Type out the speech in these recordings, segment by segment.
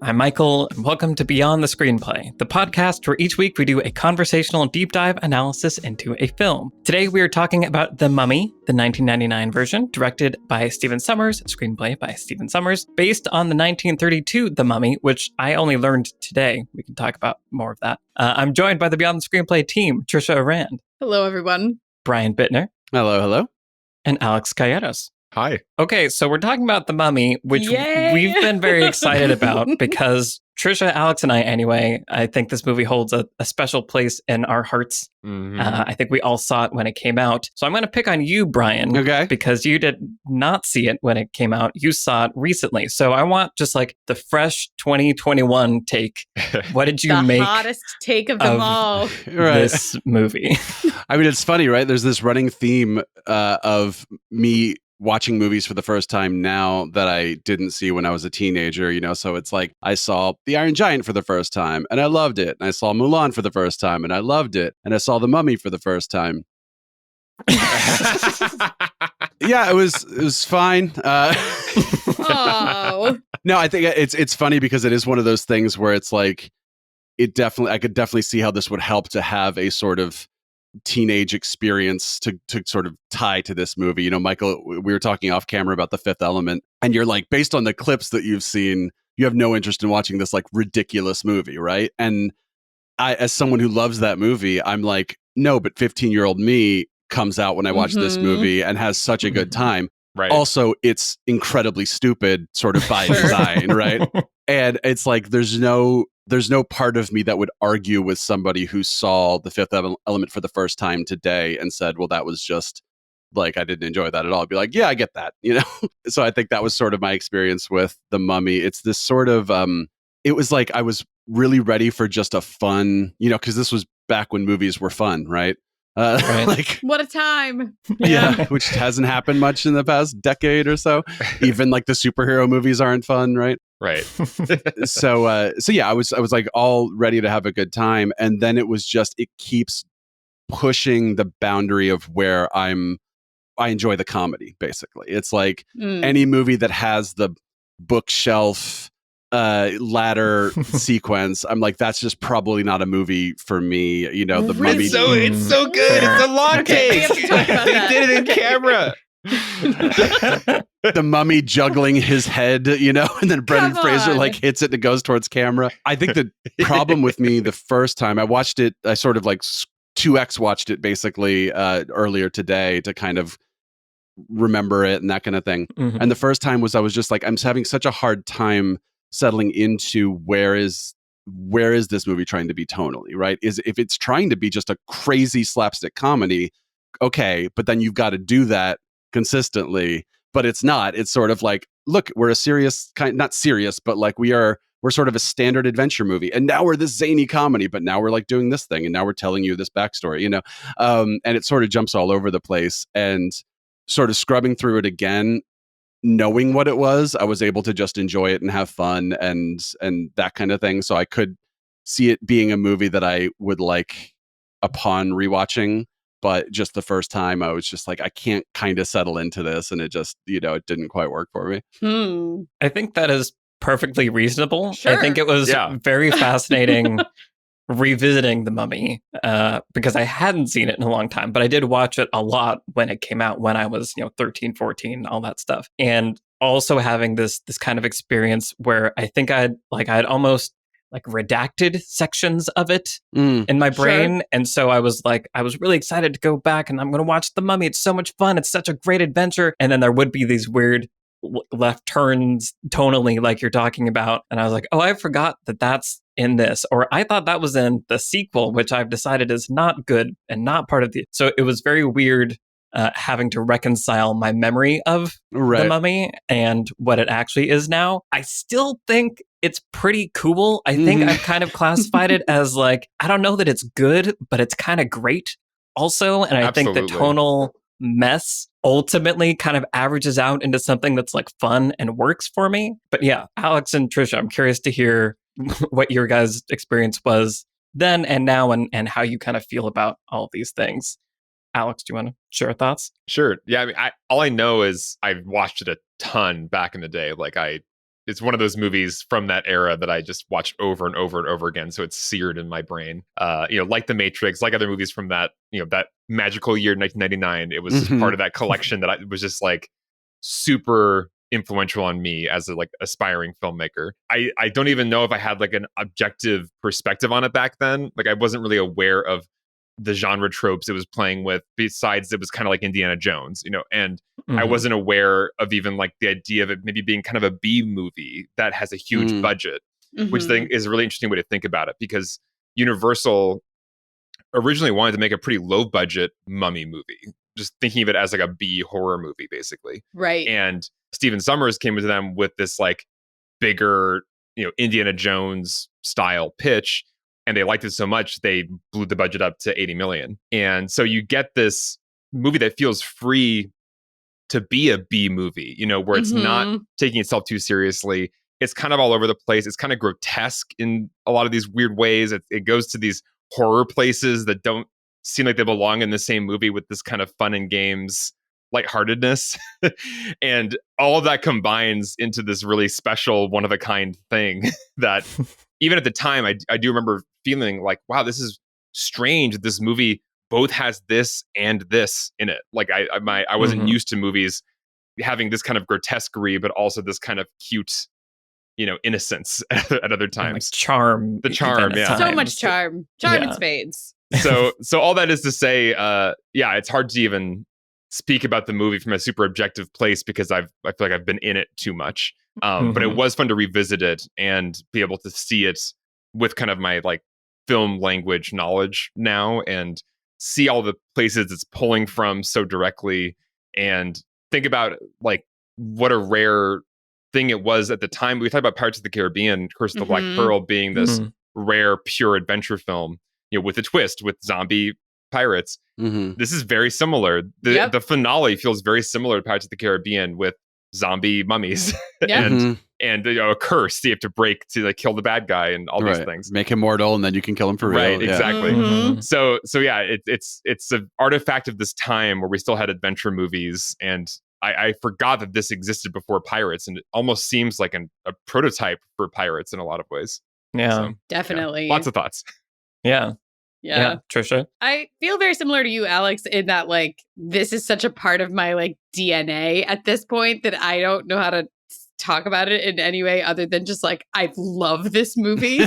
I'm Michael, and welcome to Beyond the Screenplay, the podcast where each week we do a conversational deep dive analysis into a film. Today we are talking about The Mummy, the 1999 version, directed by Stephen Sommers, screenplay by Stephen Sommers, based on the 1932 The Mummy, which I only learned today. We can talk about more of that. I'm joined by the Beyond the Screenplay team, Trisha Arand. Hello, everyone. Brian Bittner. Hello. And Alex Calleros. Hi. Okay, so we're talking about The Mummy, which we've been very excited about because Trisha, Alex, and I, anyway, I think this movie holds a special place in our hearts. Mm-hmm. I think we all saw it when it came out. So I'm going to pick on you, Brian, Okay. because you did not see it when it came out. You saw it recently. So I want just like the fresh 2021 take. What did you make? The hottest take of them all. This movie? I mean, it's funny, right? There's this running theme of me watching movies for the first time now that I didn't see when I was a teenager, so it's like I saw The Iron Giant for the first time and I loved it. And I saw Mulan for the first time and I loved it. And I saw The Mummy for the first time. Yeah, it was fine. Oh. No, I think it's funny because it is one of those things where it's like, I could definitely see how this would help to have a sort of teenage experience to sort of tie to this movie. Michael, we were talking off camera about The Fifth Element, and you're like, based on the clips that you've seen, you have no interest in watching this like ridiculous movie, right? And I, as someone who loves that movie, I'm like, no, but 15-year-old me comes out when I watch this movie and has such a good time. Right. Also, it's incredibly stupid sort of by design, right? And it's like there's no part of me that would argue with somebody who saw The Fifth Element for the first time today and said, well, that was just like, I didn't enjoy that at all. I'd be like, yeah, I get that, So I think that was sort of my experience with The Mummy. It's this sort of, it was like I was really ready for just a fun, because this was back when movies were fun, right? Right. Like, what a time. yeah, which hasn't happened much in the past decade or so. Even like the superhero movies aren't fun, right? Right. So yeah, I was like all ready to have a good time, and then it was just it keeps pushing the boundary of where I enjoy the comedy. Basically, it's like any movie that has the bookshelf ladder sequence, I'm like, that's just probably not a movie for me. The Mummy. It's so good. It's a long take. They did it in camera. The Mummy juggling his head, and then Brendan Fraser like hits it and it goes towards camera. I think the problem with me the first time I watched it, I sort of like 2x watched it basically earlier today to kind of remember it and that kind of thing. Mm-hmm. And the first time was I was just like, I'm having such a hard time settling into where is this movie trying to be tonally, right? If it's trying to be just a crazy slapstick comedy, okay, but then you've got to do that consistently. But it's not. It's sort of like, look, we're a serious not serious, but like we're sort of a standard adventure movie, and now we're this zany comedy, but now we're like doing this thing, and now we're telling you this backstory, and it sort of jumps all over the place. And sort of scrubbing through it again, knowing what it was, I was able to just enjoy it and have fun and that kind of thing. So I could see it being a movie that I would like upon rewatching. But just the first time, I was just like, I can't kind of settle into this. And it just, it didn't quite work for me. I think that is perfectly reasonable. Sure. I think it was very fascinating revisiting The Mummy because I hadn't seen it in a long time, but I did watch it a lot when it came out when I was, 13, 14, all that stuff. And also having this kind of experience where I think I'd almost like redacted sections of it in my brain. Sure. And so I was really excited to go back and I'm going to watch The Mummy. It's so much fun. It's such a great adventure. And then there would be these weird left turns tonally, like you're talking about. And I was like, oh, I forgot that that's in this. Or I thought that was in the sequel, which I've decided is not good and not part of the... So it was very weird having to reconcile my memory of The Mummy and what it actually is now. I still think it's pretty cool. I think I've kind of classified it as like, I don't know that it's good, but it's kind of great also. And I think the tonal mess ultimately kind of averages out into something that's like fun and works for me. But yeah, Alex and Trisha, I'm curious to hear what your guys' experience was then and now and how you kind of feel about all of these things. Alex, do you want to share thoughts? Sure. Yeah. I mean, all I know is I watched it a ton back in the day. Like it's one of those movies from that era that I just watched over and over and over again. So it's seared in my brain. Like The Matrix, like other movies from that, that magical year 1999. It was just part of that collection that was just like super influential on me as a like aspiring filmmaker. I don't even know if I had like an objective perspective on it back then. Like I wasn't really aware of the genre tropes it was playing with, besides it was kind of like Indiana Jones, and I wasn't aware of even like the idea of it maybe being kind of a B movie that has a huge budget, which I think is a really interesting way to think about it, because Universal originally wanted to make a pretty low budget mummy movie, just thinking of it as like a B horror movie, basically. Right. And Stephen Sommers came to them with this like bigger, Indiana Jones style pitch. And they liked it so much, they blew the budget up to 80 million. And so you get this movie that feels free to be a B movie, where it's not taking itself too seriously. It's kind of all over the place. It's kind of grotesque in a lot of these weird ways. It goes to these horror places that don't seem like they belong in the same movie, with this kind of fun and games lightheartedness. And all of that combines into this really special, one-of-a-kind thing that even at the time, I do remember feeling like, wow, this is strange. This movie both has this and this in it. Like I wasn't used to movies having this kind of grotesquerie, but also this kind of cute, innocence at other times. Like charm. The charm, yeah. So much charm. Charm in spades. So all that is to say, it's hard to even speak about the movie from a super objective place, because I feel like I've been in it too much. But it was fun to revisit it and be able to see it with kind of my like film language knowledge now, and see all the places it's pulling from so directly, and think about like what a rare thing it was at the time. We talked about Pirates of the Caribbean, Curse of the Black Pearl being this rare, pure adventure film, with a twist, with zombie pirates. This is very similar. The finale feels very similar to Pirates of the Caribbean, with zombie mummies and a curse you have to break to like kill the bad guy and all these things. Make him mortal, and then you can kill him for real. Right, exactly. So yeah, it's an artifact of this time where we still had adventure movies, and I forgot that this existed before Pirates, and it almost seems like a prototype for Pirates in a lot of ways. Yeah, so, definitely. Lots of thoughts. Yeah, Trisha. I feel very similar to you, Alex, in that like this is such a part of my like DNA at this point that I don't know how to talk about it in any way other than just like I love this movie.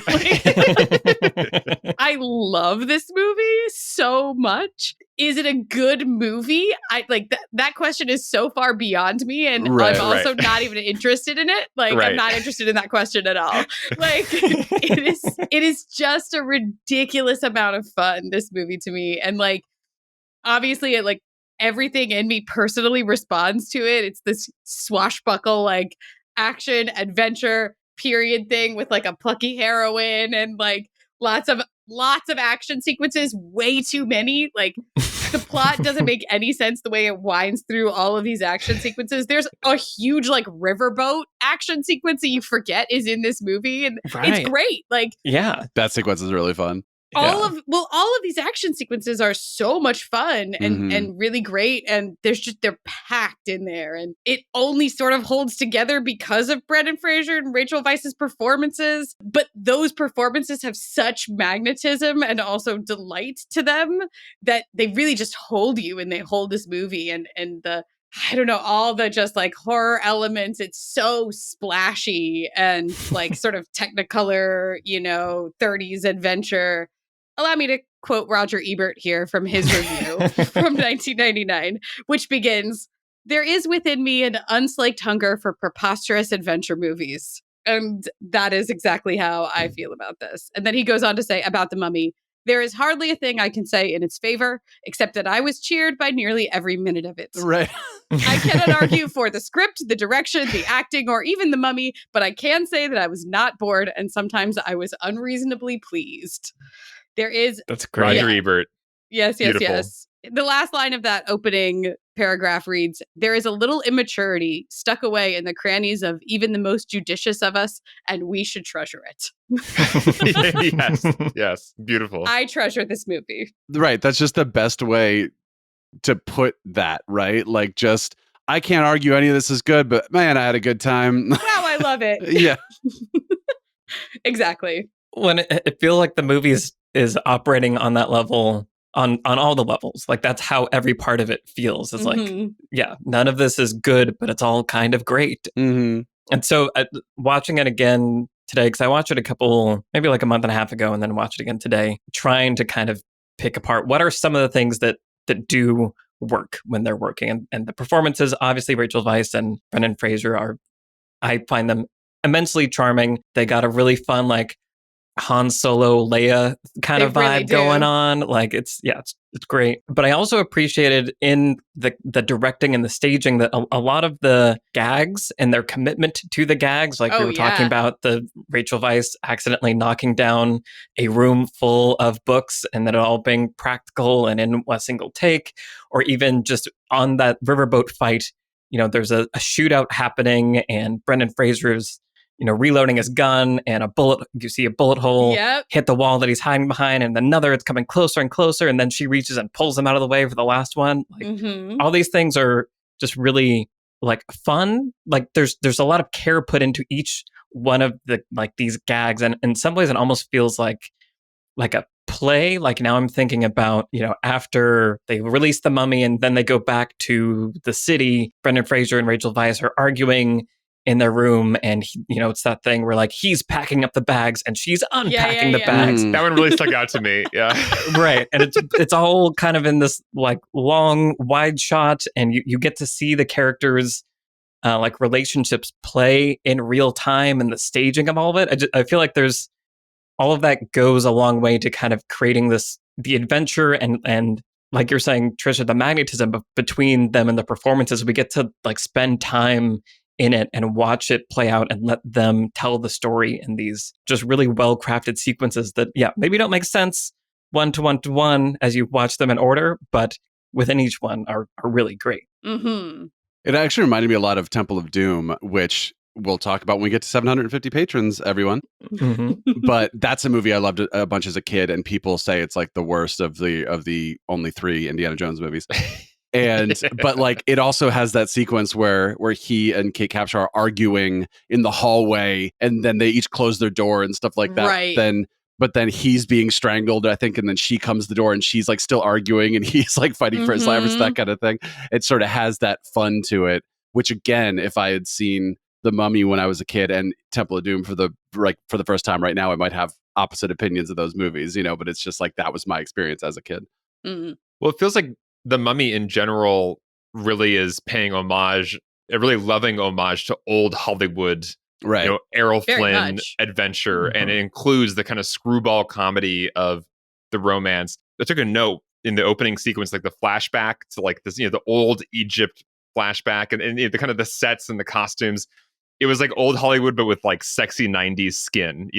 I love this movie so much. Is it a good movie? I like that question is so far beyond me, and I'm also not even interested in it. Like I'm not interested in that question at all. Like it is just a ridiculous amount of fun, this movie, to me. And like obviously it like everything in me personally responds to it. It's this swashbuckle like action adventure period thing with like a plucky heroine and like lots of action sequences, way too many. Like the plot doesn't make any sense the way it winds through all of these action sequences. There's a huge like riverboat action sequence that you forget is in this movie, and it's great. Like that sequence is really fun. All of these action sequences are so much fun and really great, and they're packed in there, and it only sort of holds together because of Brendan Fraser and Rachel Weisz's performances. But those performances have such magnetism and also delight to them that they really just hold you, and they hold this movie, and the I don't know, all the just like horror elements. It's so splashy and like sort of Technicolor, 30s adventure. Allow me to quote Roger Ebert here from his review from 1999, which begins, "There is within me an unslaked hunger for preposterous adventure movies." And that is exactly how I feel about this. And then he goes on to say about The Mummy, "There is hardly a thing I can say in its favor, except that I was cheered by nearly every minute of it." Right. I cannot argue for the script, the direction, the acting, or even the mummy, but I can say that I was not bored, and sometimes I was unreasonably pleased. That's great. Roger Ebert. Yes. The last line of that opening paragraph reads, "There is a little immaturity stuck away in the crannies of even the most judicious of us, and we should treasure it." Yes. Beautiful. I treasure this movie. Right. That's just the best way to put that, right? Like just I can't argue any of this is good, but man, I had a good time. Wow, I love it. Yeah. Exactly. When it feels like the movie is operating on that level, on all the levels. Like that's how every part of it feels. It's like, yeah, none of this is good, but it's all kind of great. Mm-hmm. And so watching it again today, because I watched it maybe like a month and a half ago, and then watched it again today, trying to kind of pick apart what are some of the things that do work when they're working. And the performances, obviously Rachel Weisz and Brendan Fraser I find them immensely charming. They got a really fun, like, Han Solo, Leia kind of vibe going on. Like it's great. But I also appreciated in the directing and the staging that a lot of the gags and their commitment to the gags, like we were talking about the Rachel Weisz accidentally knocking down a room full of books and that it all being practical and in a single take, or even just on that riverboat fight, there's a shootout happening and Brendan Fraser's reloading his gun and you see a bullet hole hit the wall that he's hiding behind, and another, it's coming closer and closer, and then she reaches and pulls him out of the way for the last one. Like all these things are just really like fun. Like there's a lot of care put into each one of the like these gags, and in some ways it almost feels like a play. Like now I'm thinking about, after they release the mummy and then they go back to the city, Brendan Fraser and Rachel Weisz are arguing in their room, and it's that thing where like he's packing up the bags and she's unpacking the bags. That one really stuck out to me. Yeah. Right. And it's all kind of in this like long wide shot, and you get to see the characters like relationships play in real time, and the staging of all of it. I feel like there's all of that goes a long way to kind of creating the adventure and like you're saying, Trisha, the magnetism between them and the performances. We get to like spend time in it and watch it play out and let them tell the story in these just really well-crafted sequences that, maybe don't make sense one to one as you watch them in order, but within each one are really great. Mm-hmm. It actually reminded me a lot of Temple of Doom, which we'll talk about when we get to 750 patrons, everyone. But that's a movie I loved a bunch as a kid, and people say it's like the worst of the only 3 Indiana Jones movies. And but like it also has that sequence where he and Kate Capshaw are arguing in the hallway, and then they each close their door and stuff like that. Right. But then he's being strangled, I think, and then she comes to the door and she's like still arguing, and he's like fighting for his life, or that kind of thing. It sort of has that fun to it, which again, if I had seen The Mummy when I was a kid and Temple of Doom for the first time right now, I might have opposite opinions of those movies, but it's just like that was my experience as a kid. Mm-hmm. Well, it feels like The Mummy in general really is paying homage, a really loving homage to old Hollywood, right? Errol Flynn adventure, and it includes the kind of screwball comedy of the romance. I took a note in the opening sequence, like the flashback to like this, the old Egypt flashback, and the kind of the sets and the costumes. It was like old Hollywood, but with like sexy 90s skin,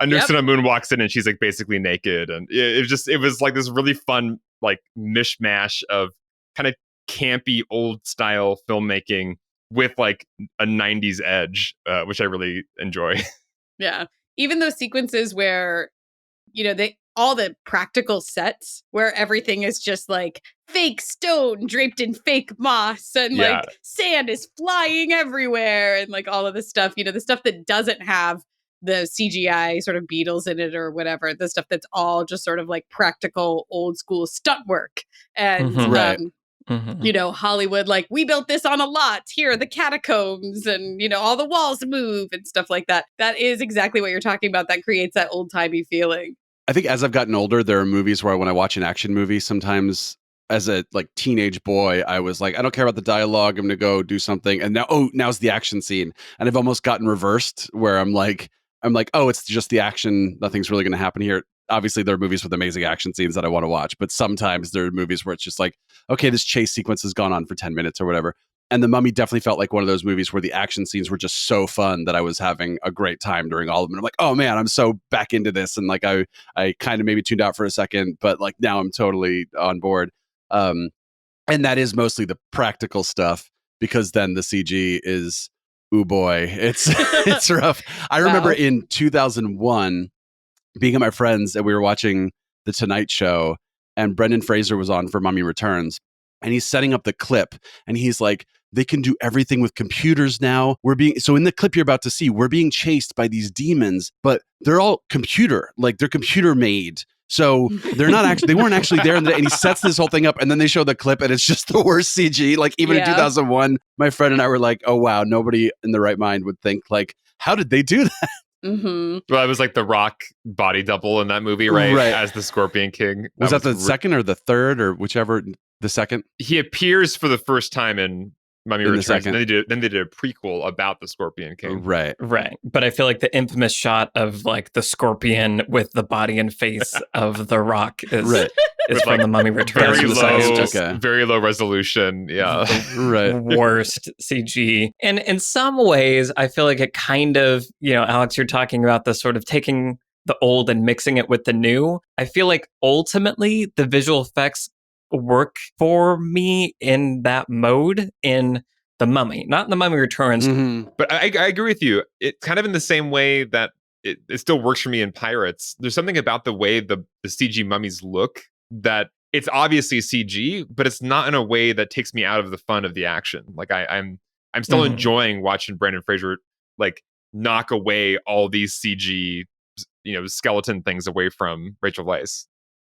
Anusana Moon walks in and she's like basically naked. And it was like this really fun, like mishmash of kind of campy old style filmmaking with like a 90s edge, which I really enjoy. Yeah. Even those sequences where, all the practical sets where everything is just like fake stone draped in fake moss, and like sand is flying everywhere, and like all of this stuff, the stuff that doesn't have the CGI sort of beetles in it or whatever, the stuff that's all just sort of like practical old school stunt work. And Hollywood, like, we built this on a lot, here are the catacombs, and all the walls move and stuff like that. That is exactly what you're talking about. That creates that old-timey feeling. I think as I've gotten older, there are movies where when I watch an action movie, sometimes as a like teenage boy, I was like, I don't care about the dialogue, I'm gonna go do something. And now's the action scene. And I've almost gotten reversed where I'm like, oh, it's just the action, nothing's really gonna happen here. Obviously there are movies with amazing action scenes that I want to watch, but sometimes there are movies where it's just like, okay, this chase sequence has gone on for 10 minutes or whatever. And The Mummy definitely felt like one of those movies where the action scenes were just so fun that I was having a great time during all of them. And I'm like, oh man, I'm so back into this. And like, I kind of maybe tuned out for a second, but like now I'm totally on board. And that is mostly the practical stuff, because then the CG is, ooh boy, it's rough. I remember in 2001 being at my friends and we were watching The Tonight Show, and Brendan Fraser was on for Mummy Returns. and he's setting up the clip, and he's like, they can do everything with computers now. So in the clip you're about to see, we're being chased by these demons, but they're all they're computer made. So they weren't actually there. And he sets this whole thing up, and then they show the clip, and it's just the worst CG. Like, even in 2001, my friend and I were like, oh wow, nobody in the right mind would think, like, how did they do that? Mm-hmm. Well, it was like the Rock body double in that movie, right? As the Scorpion King. Was that the second or the third or whichever? The second? He appears for the first time in Mummy Returns. And then they did a prequel about the Scorpion King. Right. But I feel like the infamous shot of like the scorpion with the body and face of the Rock is from like the Mummy Returns. Very low resolution. Yeah. Worst CG. And in some ways, I feel like it kind of, Alex, you're talking about the sort of taking the old and mixing it with the new. I feel like ultimately the visual effects work for me in that mode in The Mummy, not in The Mummy Returns. Mm-hmm. But I agree with you. It's kind of in the same way that it still works for me in Pirates. There's something about the way the CG mummies look that it's obviously CG, but it's not in a way that takes me out of the fun of the action. Like I'm still enjoying watching Brendan Fraser like knock away all these CG, skeleton things away from Rachel Weisz.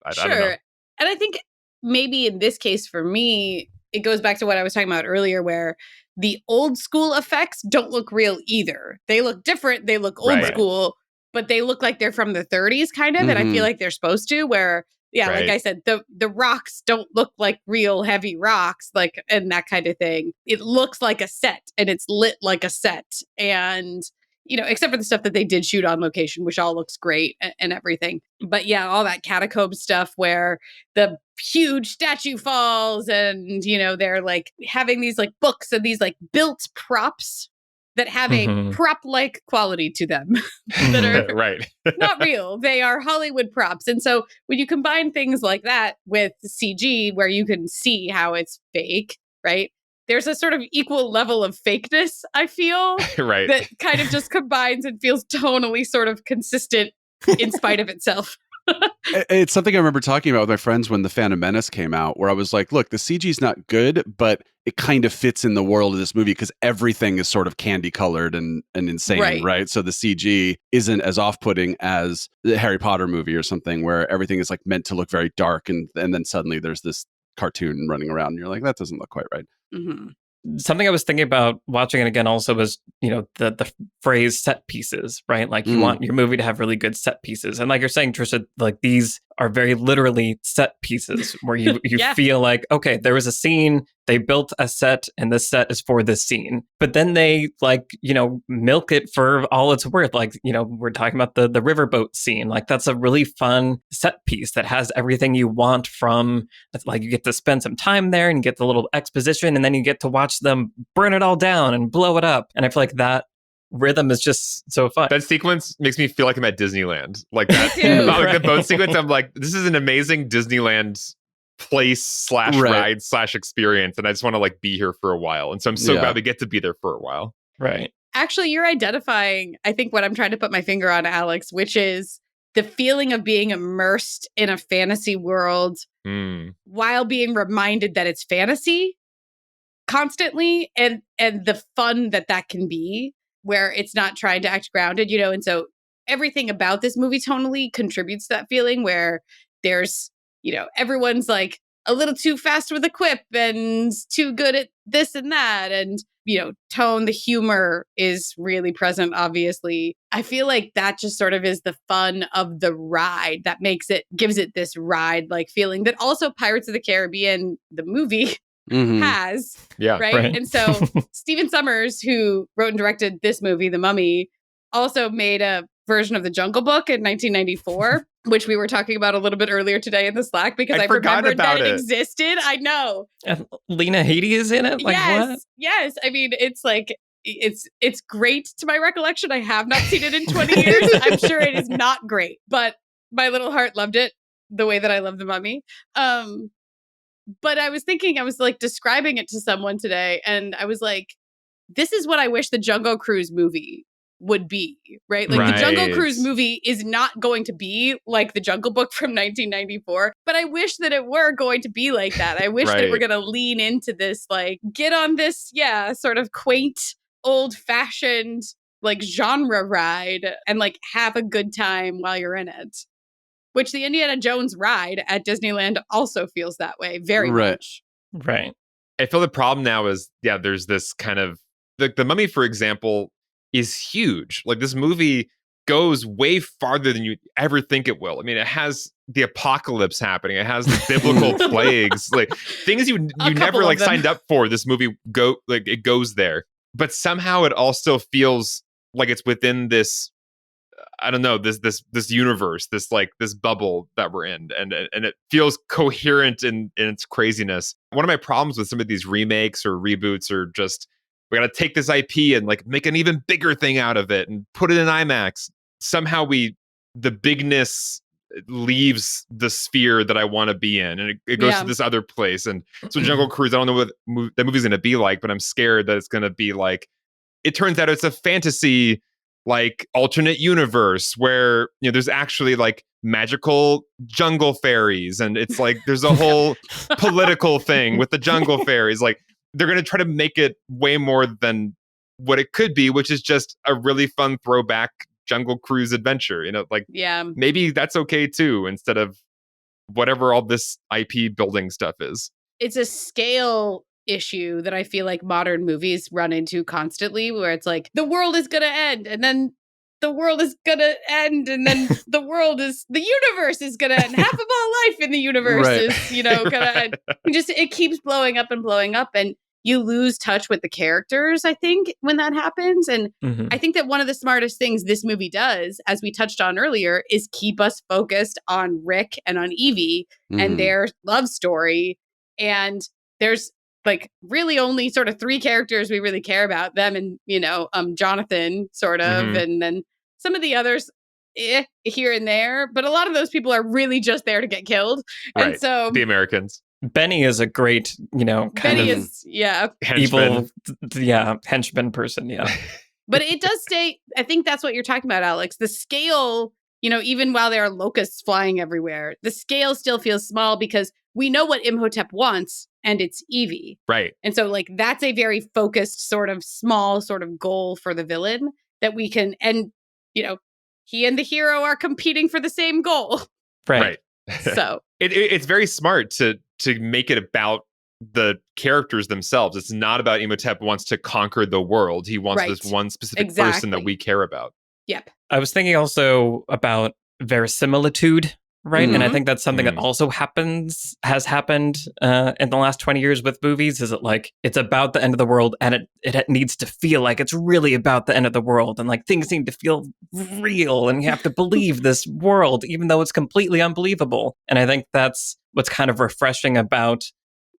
I don't know. And I think maybe in this case for me, it goes back to what I was talking about earlier, where the old school effects don't look real either. They look different. They look old school, but they look like they're from the 30s kind of. And I feel like they're supposed to, where, like I said, the rocks don't look like real heavy rocks, like, and that kind of thing. It looks like a set, and it's lit like a set. And except for the stuff that they did shoot on location, which all looks great and everything. But all that catacomb stuff where the huge statue falls and, they're like having these like books and these like built props that have a prop-like quality to them that are not real. They are Hollywood props. And so when you combine things like that with CG where you can see how it's fake, right? There's a sort of equal level of fakeness, I feel, that kind of just combines and feels tonally sort of consistent in spite of itself. It's something I remember talking about with my friends when The Phantom Menace came out, where I was like, look, the CG's not good, but it kind of fits in the world of this movie because everything is sort of candy colored and insane, right? So the CG isn't as off-putting as the Harry Potter movie or something where everything is like meant to look very dark and then suddenly there's this cartoon running around and you're like, that doesn't look quite right. Mm-hmm. Something I was thinking about watching it again also was, the phrase set pieces, right? Like you want your movie to have really good set pieces. And like you're saying, Trisha, like these are very literally set pieces where you feel like, okay, there was a scene, they built a set and this set is for this scene. But then they milk it for all it's worth. Like, we're talking about the riverboat scene. Like that's a really fun set piece that has everything you want from, like you get to spend some time there and you get the little exposition and then you get to watch them burn it all down and blow it up. And I feel like that rhythm is just so fun. That sequence makes me feel like I'm at Disneyland. Like that, like the boat sequence. I'm like, this is an amazing Disneyland place / ride / experience, and I just want to like be here for a while. And so I'm so glad we get to be there for a while. Right. Actually, you're identifying, I think, what I'm trying to put my finger on, Alex, which is the feeling of being immersed in a fantasy world while being reminded that it's fantasy constantly, and the fun that can be, where it's not trying to act grounded, and so everything about this movie tonally contributes to that feeling where there's, everyone's like a little too fast with a quip and too good at this and that. And, tone, the humor is really present, obviously. I feel like that just sort of is the fun of the ride that gives it this ride-like feeling that also Pirates of the Caribbean, the movie, has. Yeah. Right? And so Stephen Sommers, who wrote and directed this movie, The Mummy, also made a version of The Jungle Book in 1994, which we were talking about a little bit earlier today in the Slack because I remembered that it existed. I know. And Lena Headey is in it? Like what? Yes. I mean, it's like, it's great to my recollection. I have not seen it in 20 years. I'm sure it is not great, but my little heart loved it the way that I love The Mummy. But I was thinking, I was like describing it to someone today, and I was like, this is what I wish the Jungle Cruise movie would be, right? Like the Jungle Cruise movie is not going to be like the Jungle Book from 1994, but I wish that it were going to be like that. I wish that we're going to lean into this, like get on this, sort of quaint, old-fashioned like genre ride and like have a good time while you're in it. Which the Indiana Jones ride at Disneyland also feels that way very much. Right. I feel the problem now is, there's this kind of, the Mummy, for example, is huge. Like this movie goes way farther than you ever think it will. I mean, it has the apocalypse happening. It has the biblical plagues, like things you never like signed up for. This movie it goes there, but somehow it all still feels like it's within this, I don't know, this universe, this bubble that we're in, and it feels coherent in its craziness. One of my problems with some of these remakes or reboots are just, we got to take this IP and like make an even bigger thing out of it and put it in IMAX. Somehow the bigness leaves the sphere that I want to be in, and it goes to this other place. And so Jungle Cruise, I don't know what that movie's going to be like, but I'm scared that it's going to be like, it turns out it's a fantasy like alternate universe where there's actually like magical jungle fairies, and it's like there's a whole political thing with the jungle fairies. Like they're going to try to make it way more than what it could be, which is just a really fun throwback Jungle Cruise adventure. Maybe that's okay too, instead of whatever all this IP building stuff is. It's a scale issue that I feel like modern movies run into constantly, where it's like the world is gonna end, and then the world is gonna end, and then the universe is gonna end. Half of all life in the universe is gonna end. It keeps blowing up, and you lose touch with the characters, I think, when that happens. And I think that one of the smartest things this movie does, as we touched on earlier, is keep us focused on Rick and on Evie and their love story. And there's like really only sort of 3 characters we really care about, them and Jonathan sort of, and then some of the others here and there, but a lot of those people are really just there to get killed. Right. And so the Americans. Benny is a great, henchman. evil, henchman person, But it does stay, I think that's what you're talking about, Alex. The scale, even while there are locusts flying everywhere, the scale still feels small because we know what Imhotep wants, and it's Evie. Right. And so like that's a very focused sort of small sort of goal for the villain that we can, and he and the hero are competing for the same goal. Right. So it's very smart to make it about the characters themselves. It's not about Imhotep wants to conquer the world. He wants this one specific person that we care about. Yep. I was thinking also about verisimilitude, right? And I think that's something that also has happened in the last 20 years with movies. Is it like it's about the end of the world, and it needs to feel like it's really about the end of the world, and like things need to feel real, and you have to believe this world, even though it's completely unbelievable. And I think that's what's kind of refreshing about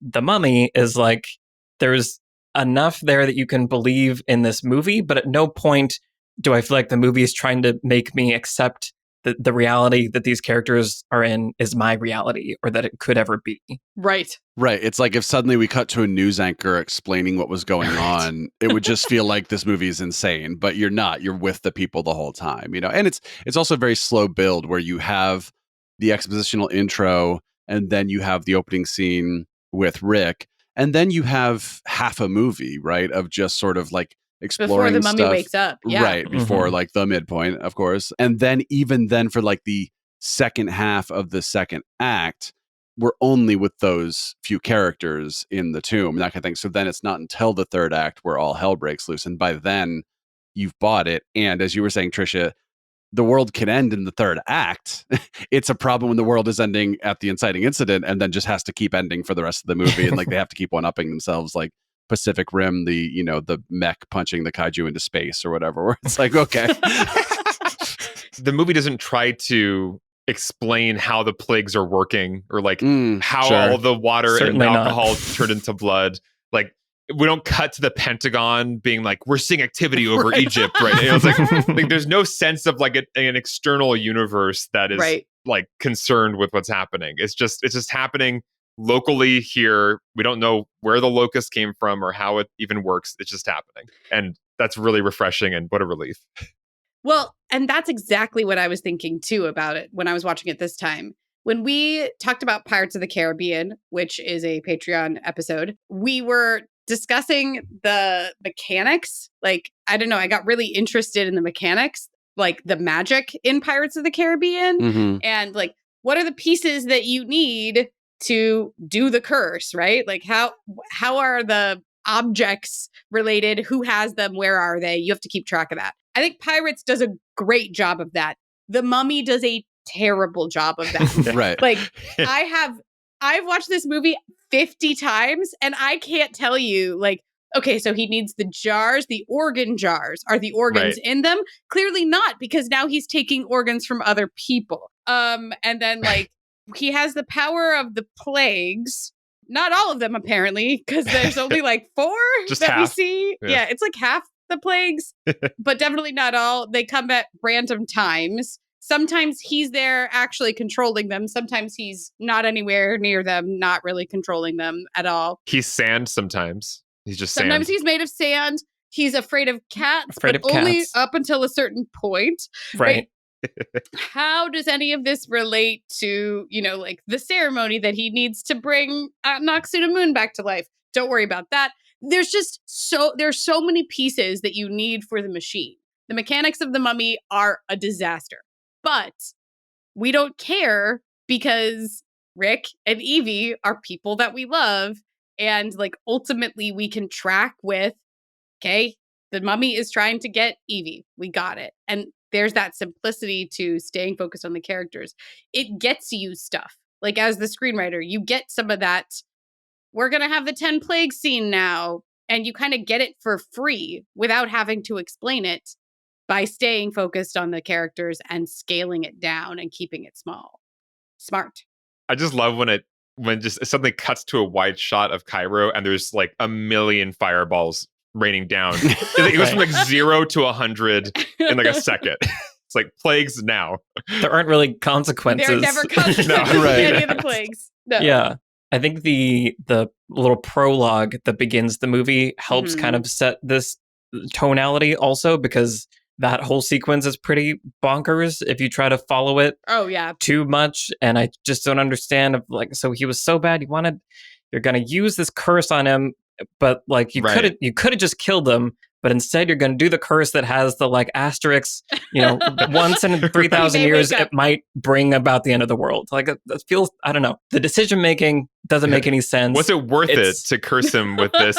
The Mummy is like there's enough there that you can believe in this movie, but at no point do I feel like the movie is trying to make me accept the reality that these characters are in is my reality, or that it could ever be. Right. It's like if suddenly we cut to a news anchor explaining what was going on, it would just feel like this movie is insane, but you're not. You're with the people the whole time, And it's also a very slow build where you have the expositional intro, and then you have the opening scene with Rick, and then you have half a movie, right, of just sort of like exploring before the mummy stuff, wakes up, right before like the midpoint, of course, and then even then for like the second half of the second act, we're only with those few characters in the tomb and that kind of thing. So then it's not until the third act where all hell breaks loose, and by then you've bought it. And as you were saying, Trisha, the world can end in the third act. It's a problem when the world is ending at the inciting incident and then just has to keep ending for the rest of the movie, and like they have to keep one-upping themselves, like Pacific Rim, the mech punching the kaiju into space or whatever, where it's like, okay. The movie doesn't try to explain how the plagues are working, or like how all the water Certainly and alcohol not. turned into blood. Like we don't cut to the Pentagon being like, we're seeing activity over Egypt, right? It's like there's no sense of like an external universe that is like concerned with what's happening. It's just happening locally here. We don't know where the locust came from or how it even works. It's just happening. And that's really refreshing and what a relief. Well, and that's exactly what I was thinking too about it when I was watching it this time. When we talked about Pirates of the Caribbean, which is a Patreon episode, we were discussing the mechanics. Like, I don't know, I got really interested in the mechanics, like the magic in Pirates of the Caribbean, and like, what are the pieces that you need to do the curse, right? Like, how are the objects related? Who has them? Where are they? You have to keep track of that. I think Pirates does a great job of that. The Mummy does a terrible job of that. Right. Like, I've watched this movie 50 times and I can't tell you, like, okay, so he needs the jars, the organ jars. Are the organs in them? Clearly not, because now he's taking organs from other people. And then like he has the power of the plagues. Not all of them, apparently, because there's only like 4 Just that we half. see. Yeah, it's like half the plagues, but definitely not all. They come at random times. Sometimes he's there actually controlling them. Sometimes he's not anywhere near them, not really controlling them at all. He's sand sometimes. He's just Sometimes sand. he's made of sand. He's afraid of cats, Afraid but of only cats. up until a certain point. Right. How does any of this relate to, like the ceremony that he needs to bring Noxuna Moon back to life? Don't worry about that. There's so many pieces that you need for the machine. The mechanics of the Mummy are a disaster, but we don't care because Rick and Evie are people that we love. And like, ultimately we can track with, okay, the Mummy is trying to get Evie. We got it. And there's that simplicity to staying focused on the characters. It gets you stuff. Like, as the screenwriter, you get some of that. We're going to have the 10 plagues scene now. And you kind of get it for free without having to explain it by staying focused on the characters and scaling it down and keeping it small. Smart. I just love when just suddenly cuts to a wide shot of Cairo and there's like a million fireballs raining down. It goes from like 0 to 100 in like a second. It's like plagues now. There aren't really consequences. There are never consequences No, right. to any of the plagues. No. Yeah. I think the little prologue that begins the movie helps kind of set this tonality also, because that whole sequence is pretty bonkers if you try to follow it too much. And I just don't understand so he was so bad, you're going to use this curse on him, but like you could have just killed him, but instead you're going to do the curse that has the like asterisks, once in 3,000 years it might bring about the end of the world. Like, it feels, I don't know, the decision making doesn't make any sense. Was it worth it to curse him with this?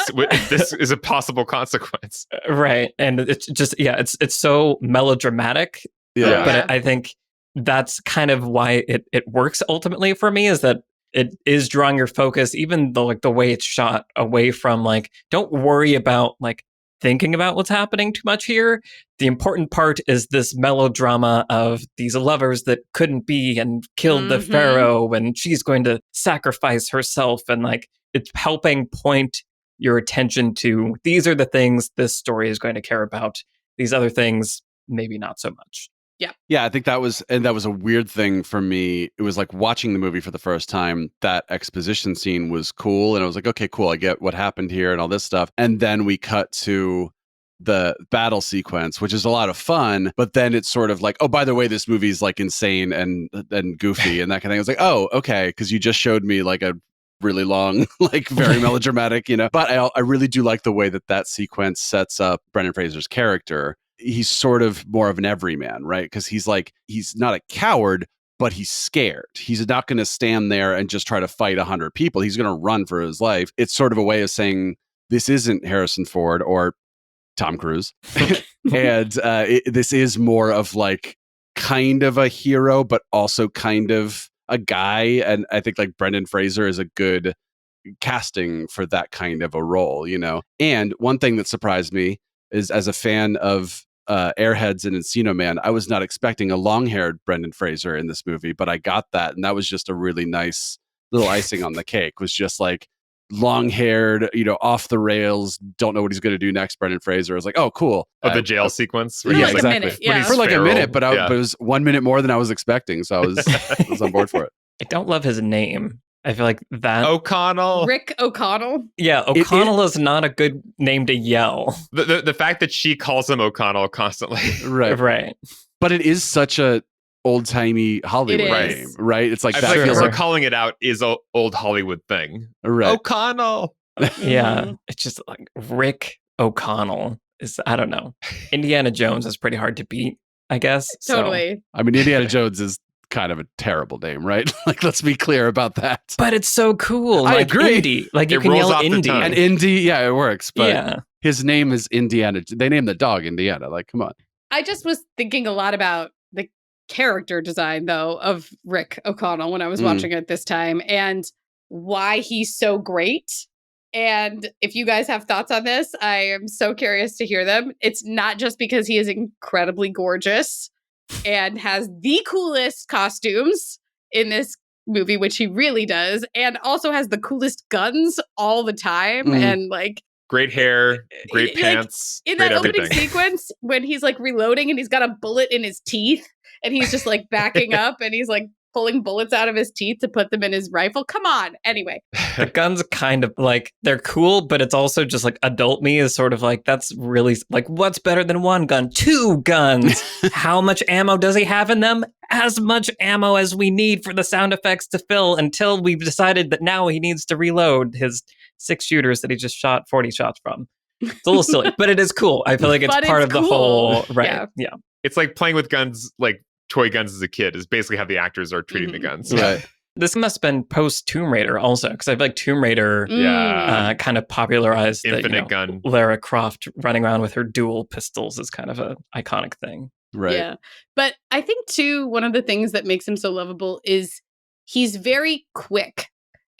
This is a possible consequence, right? And it's just it's so melodramatic. Yeah. But I think that's kind of why it works ultimately for me, is that it is drawing your focus, even though like the way it's shot, away from like, don't worry about like thinking about what's happening too much here. The important part is this melodrama of these lovers that couldn't be and killed the pharaoh, and she's going to sacrifice herself, and like it's helping point your attention to, these are the things this story is going to care about. These other things, maybe not so much. Yeah, I think that was a weird thing for me. It was like watching the movie for the first time, that exposition scene was cool. And I was like, okay, cool. I get what happened here and all this stuff. And then we cut to the battle sequence, which is a lot of fun. But then it's sort of like, oh, by the way, this movie's like insane and goofy and that kind of thing. I was like, oh, okay. Because you just showed me like a really long, like very melodramatic, But I really do like the way that sequence sets up Brendan Fraser's character. He's sort of more of an everyman, right? Because he's not a coward, but he's scared. He's not going to stand there and just try to fight 100 people. He's going to run for his life. It's sort of a way of saying, this isn't Harrison Ford or Tom Cruise. And this is more of like kind of a hero, but also kind of a guy. And I think like Brendan Fraser is a good casting for that kind of a role, And one thing that surprised me is, as a fan of Airheads and Encino Man, I was not expecting a long-haired Brendan Fraser in this movie, but I got that, and that was just a really nice little icing on the cake. Was just like long-haired, off the rails, don't know what he's going to do next. Brendan Fraser. I was like, oh, cool. The jail sequence. For like a minute, For like a minute, but it was 1 minute more than I was expecting, so I was on board for it. I don't love his name. I feel like that. O'Connell. Rick O'Connell. Yeah, O'Connell is not a good name to yell. The fact that she calls him O'Connell constantly. Right. But it is such a old-timey Hollywood name, right? It's like I that feel feels like like calling it out is a old Hollywood thing. right. O'Connell. Yeah, it's just like Rick O'Connell is, I don't know. Indiana Jones is pretty hard to beat, I guess. Totally. So. I mean, Indiana Jones is kind of a terrible name, right? Like, let's be clear about that. But it's so cool. I like agree. Indy. Like you It can rolls yell off the Indy. tongue. And Indy, yeah, it works. But Yeah. his name is Indiana. They named the dog Indiana. Like, come on. I just was thinking a lot about the character design, though, of Rick O'Connell when I was watching it this time and why he's so great. And if you guys have thoughts on this, I am so curious to hear them. It's not just because he is incredibly gorgeous and has the coolest costumes in this movie, which he really does, and also has the coolest guns all the time. And like, great hair, great like, pants, in great that opening everything. sequence when he's like reloading and he's got a bullet in his teeth and he's just like backing up and he's like pulling bullets out of his teeth to put them in his rifle. Come on. Anyway. The guns kind of like, they're cool, but it's also just like adult me is sort of like, that's really like, what's better than one gun? 2 guns. How much ammo does he have in them? As much ammo as we need for the sound effects to fill until we've decided that now he needs to reload his 6 shooters that he just shot 40 shots from. It's a little silly, but it is cool. I feel like it's part of the whole, right? Yeah. It's like playing with guns, like toy guns as a kid is basically how the actors are treating the guns. Right. This must have been post Tomb Raider also, because I feel like Tomb Raider kind of popularized infinite gun. Lara Croft running around with her dual pistols is kind of an iconic thing. Right. Yeah. But I think too, one of the things that makes him so lovable is he's very quick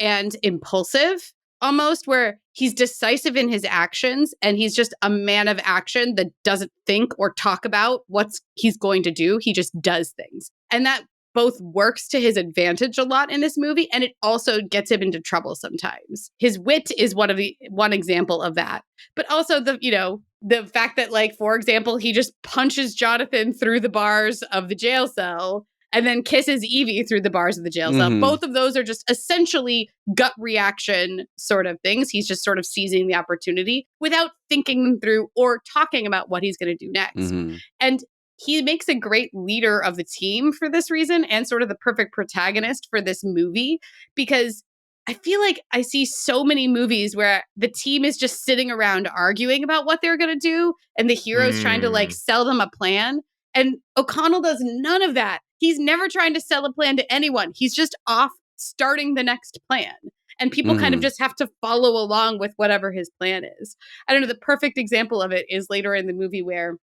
and impulsive, almost, where he's decisive in his actions and he's just a man of action that doesn't think or talk about what he's going to do. He just does things. And that both works to his advantage a lot in this movie, and it also gets him into trouble sometimes. His wit is one example of that. But also the fact that, like, for example, he just punches Jonathan through the bars of the jail cell and then kisses Evie through the bars of the jail cell. Both of those are just essentially gut reaction sort of things. He's just sort of seizing the opportunity without thinking them through or talking about what he's going to do next. And he makes a great leader of the team for this reason, and sort of the perfect protagonist for this movie, because I feel like I see so many movies where the team is just sitting around arguing about what they're going to do, and the hero's trying to like sell them a plan. And O'Connell does none of that. He's never trying to sell a plan to anyone. He's just off starting the next plan. And people kind of just have to follow along with whatever his plan is. I don't know. The perfect example of it is later in the movie where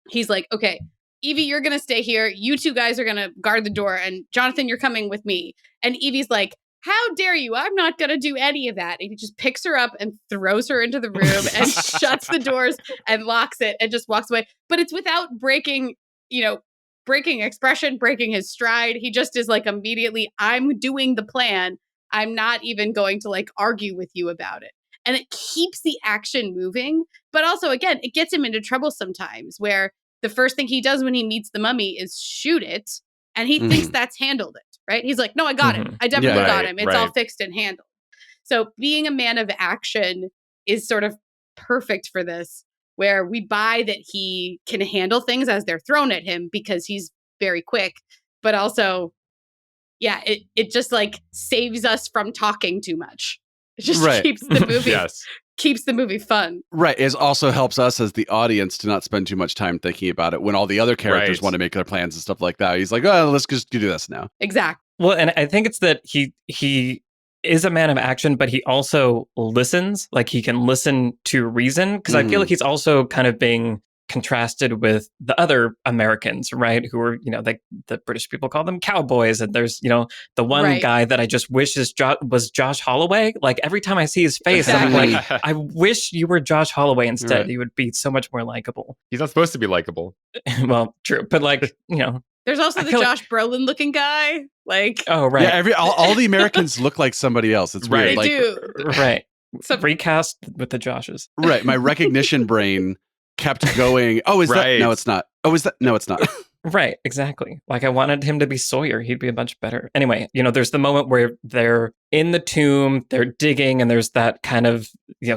he's like, okay, Evie, you're going to stay here. You 2 guys are going to guard the door. And Jonathan, you're coming with me. And Evie's like, how dare you? I'm not going to do any of that. And he just picks her up and throws her into the room and shuts the doors and locks it and just walks away. But it's without breaking expression, breaking his stride. He just is like, immediately, I'm doing the plan. I'm not even going to like argue with you about it. And it keeps the action moving. But also, again, it gets him into trouble sometimes where the first thing he does when he meets the mummy is shoot it. And he thinks that's handled it, right? He's like, no, I got him. I definitely got him. It's all fixed and handled. So being a man of action is sort of perfect for this, where we buy that he can handle things as they're thrown at him because he's very quick. But also, yeah, it just like saves us from talking too much. It just keeps the movie keeps the movie fun. Right. It also helps us as the audience to not spend too much time thinking about it when all the other characters want to make their plans and stuff like that. He's like, oh, let's just do this now. Exactly. Well, and I think it's that he is a man of action, but he also listens. Like he can listen to reason, because I feel like he's also kind of being contrasted with the other Americans, right? Who are, like the British people call them cowboys. And there's, the one guy that I just wish was Josh Holloway. Like every time I see his face, I'm like, I wish you were Josh Holloway instead. He would be so much more likable. He's not supposed to be likable. Well, true. But like, There's also the Josh Brolin looking guy. Like, oh, right. Yeah, all the Americans look like somebody else. It's weird. They do. Right. So recast with the Joshes. Right. My recognition brain kept going. Oh, is that? No, it's not. Oh, is that? No, it's not. Right, exactly. Like I wanted him to be Sawyer. He'd be much better. Anyway, there's the moment where they're in the tomb, they're digging, and there's that kind of,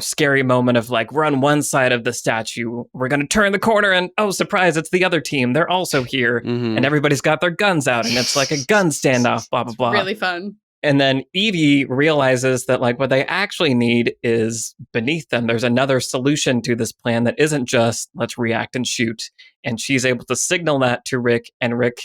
scary moment of like, we're on one side of the statue, we're going to turn the corner, and oh, surprise, it's the other team. They're also here, and everybody's got their guns out, and it's like a gun standoff, blah, blah, blah. Really fun. And then Evie realizes that like what they actually need is beneath them. There's another solution to this plan that isn't just let's react and shoot. And she's able to signal that to Rick, and Rick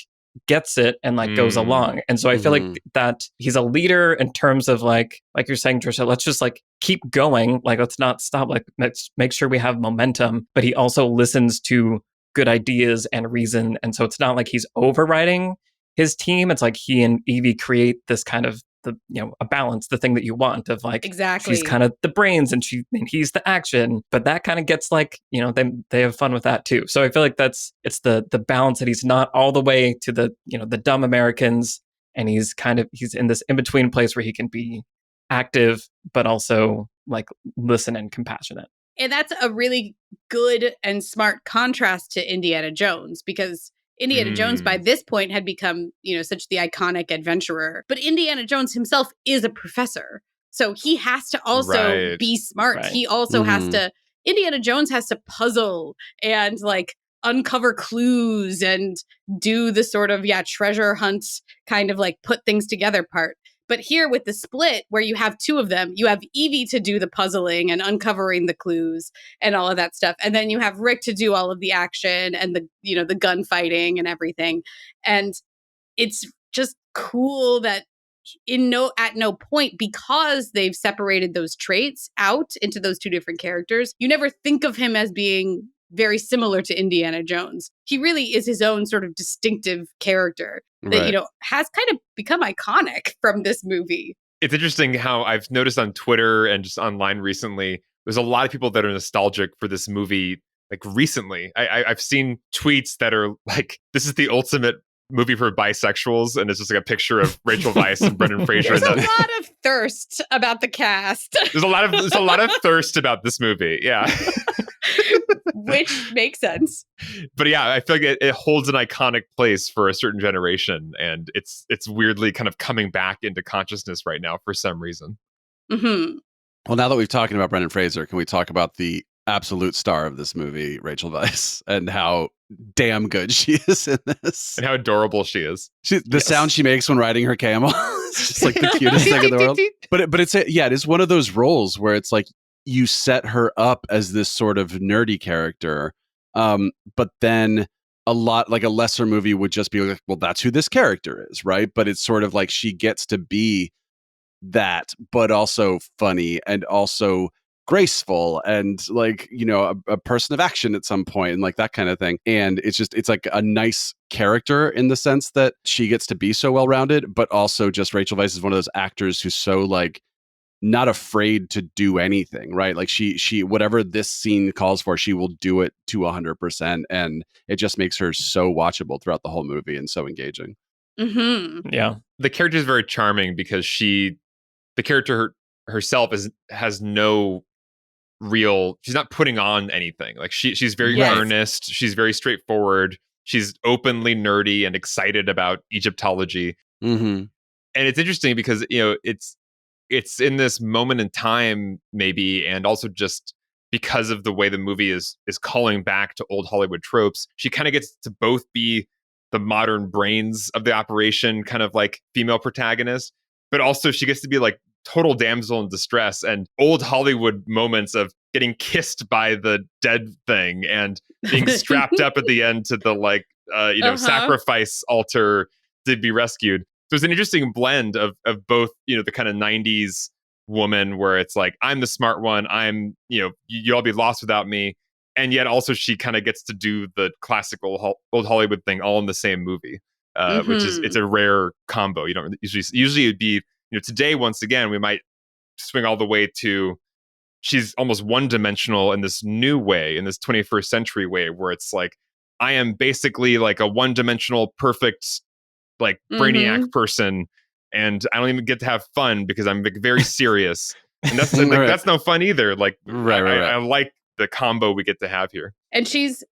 gets it and like goes along. And so I feel like that he's a leader in terms of like you're saying, Trisha, let's just like keep going. Like, let's not stop. Like, let's make sure we have momentum. But he also listens to good ideas and reason. And so it's not like he's overriding his team. It's like he and Evie create this kind of a balance, the thing that you want of like, exactly. She's kind of the brains and he's the action, but that kind of gets like, they have fun with that too. So I feel like it's the balance that he's not all the way to the, the dumb Americans, and he's in this in-between place where he can be active, but also like listen and compassionate. And that's a really good and smart contrast to Indiana Jones, because Indiana Jones by this point had become, such the iconic adventurer. But Indiana Jones himself is a professor. So he has to also be smart. Right. He also has to, Indiana Jones has to puzzle and like uncover clues and do the sort of, treasure hunt kind of like put things together part. But here with the split where you have two of them, you have Evie to do the puzzling and uncovering the clues and all of that stuff. And then you have Rick to do all of the action and the gunfighting and everything. And it's just cool that at no point, because they've separated those traits out into those two different characters, you never think of him as being very similar to Indiana Jones. He really is his own sort of distinctive character that, has kind of become iconic from this movie. It's interesting how I've noticed on Twitter and just online recently, there's a lot of people that are nostalgic for this movie. Like recently, I've seen tweets that are like, this is the ultimate movie for bisexuals, and it's just like a picture of Rachel Weisz and Brendan Fraser. There's a lot of thirst about the cast. There's a lot of thirst about this movie. Yeah. Which makes sense. But yeah, I feel like it holds an iconic place for a certain generation, and it's weirdly kind of coming back into consciousness right now for some reason. Mm-hmm. Well, now that we've talked about Brendan Fraser, can we talk about the absolute star of this movie, Rachel Weisz, and how damn good she is in this, and how adorable she is. The sound she makes when riding her camel, it's just like the cutest thing in the world. But it is one of those roles where it's like you set her up as this sort of nerdy character, but then a lesser movie would just be like, well, that's who this character is, right? But it's sort of like she gets to be that, but also funny and also graceful and like, a person of action at some point and like that kind of thing. And it's like a nice character in the sense that she gets to be so well-rounded, but also just Rachel Weisz is one of those actors who's so like not afraid to do anything, right? Like she whatever this scene calls for, she will do it to 100%, and it just makes her so watchable throughout the whole movie and so engaging. Mm-hmm. Yeah, the character is very charming because the character herself has no real, she's not putting on anything. Like she's very earnest, she's very straightforward, she's openly nerdy and excited about Egyptology. And it's interesting because it's in this moment in time, maybe, and also just because of the way the movie is calling back to old Hollywood tropes, she kind of gets to both be the modern brains of the operation, kind of like female protagonist, but also she gets to be like total damsel in distress and old Hollywood moments of getting kissed by the dead thing and being strapped up at the end to the sacrifice altar to be rescued. So it's an interesting blend of both, the kind of 90s woman where it's like, I'm the smart one, I'm, you all be lost without me. And yet also she kind of gets to do the classical old Hollywood thing all in the same movie, which is, it's a rare combo. You don't usually it'd be, today, once again, we might swing all the way to she's almost one-dimensional in this new way, in this 21st century way, where it's like, I am basically like a one-dimensional, perfect, like brainiac person, and I don't even get to have fun because I'm like very serious. And that's that's no fun either. Like, I like the combo we get to have here. And she's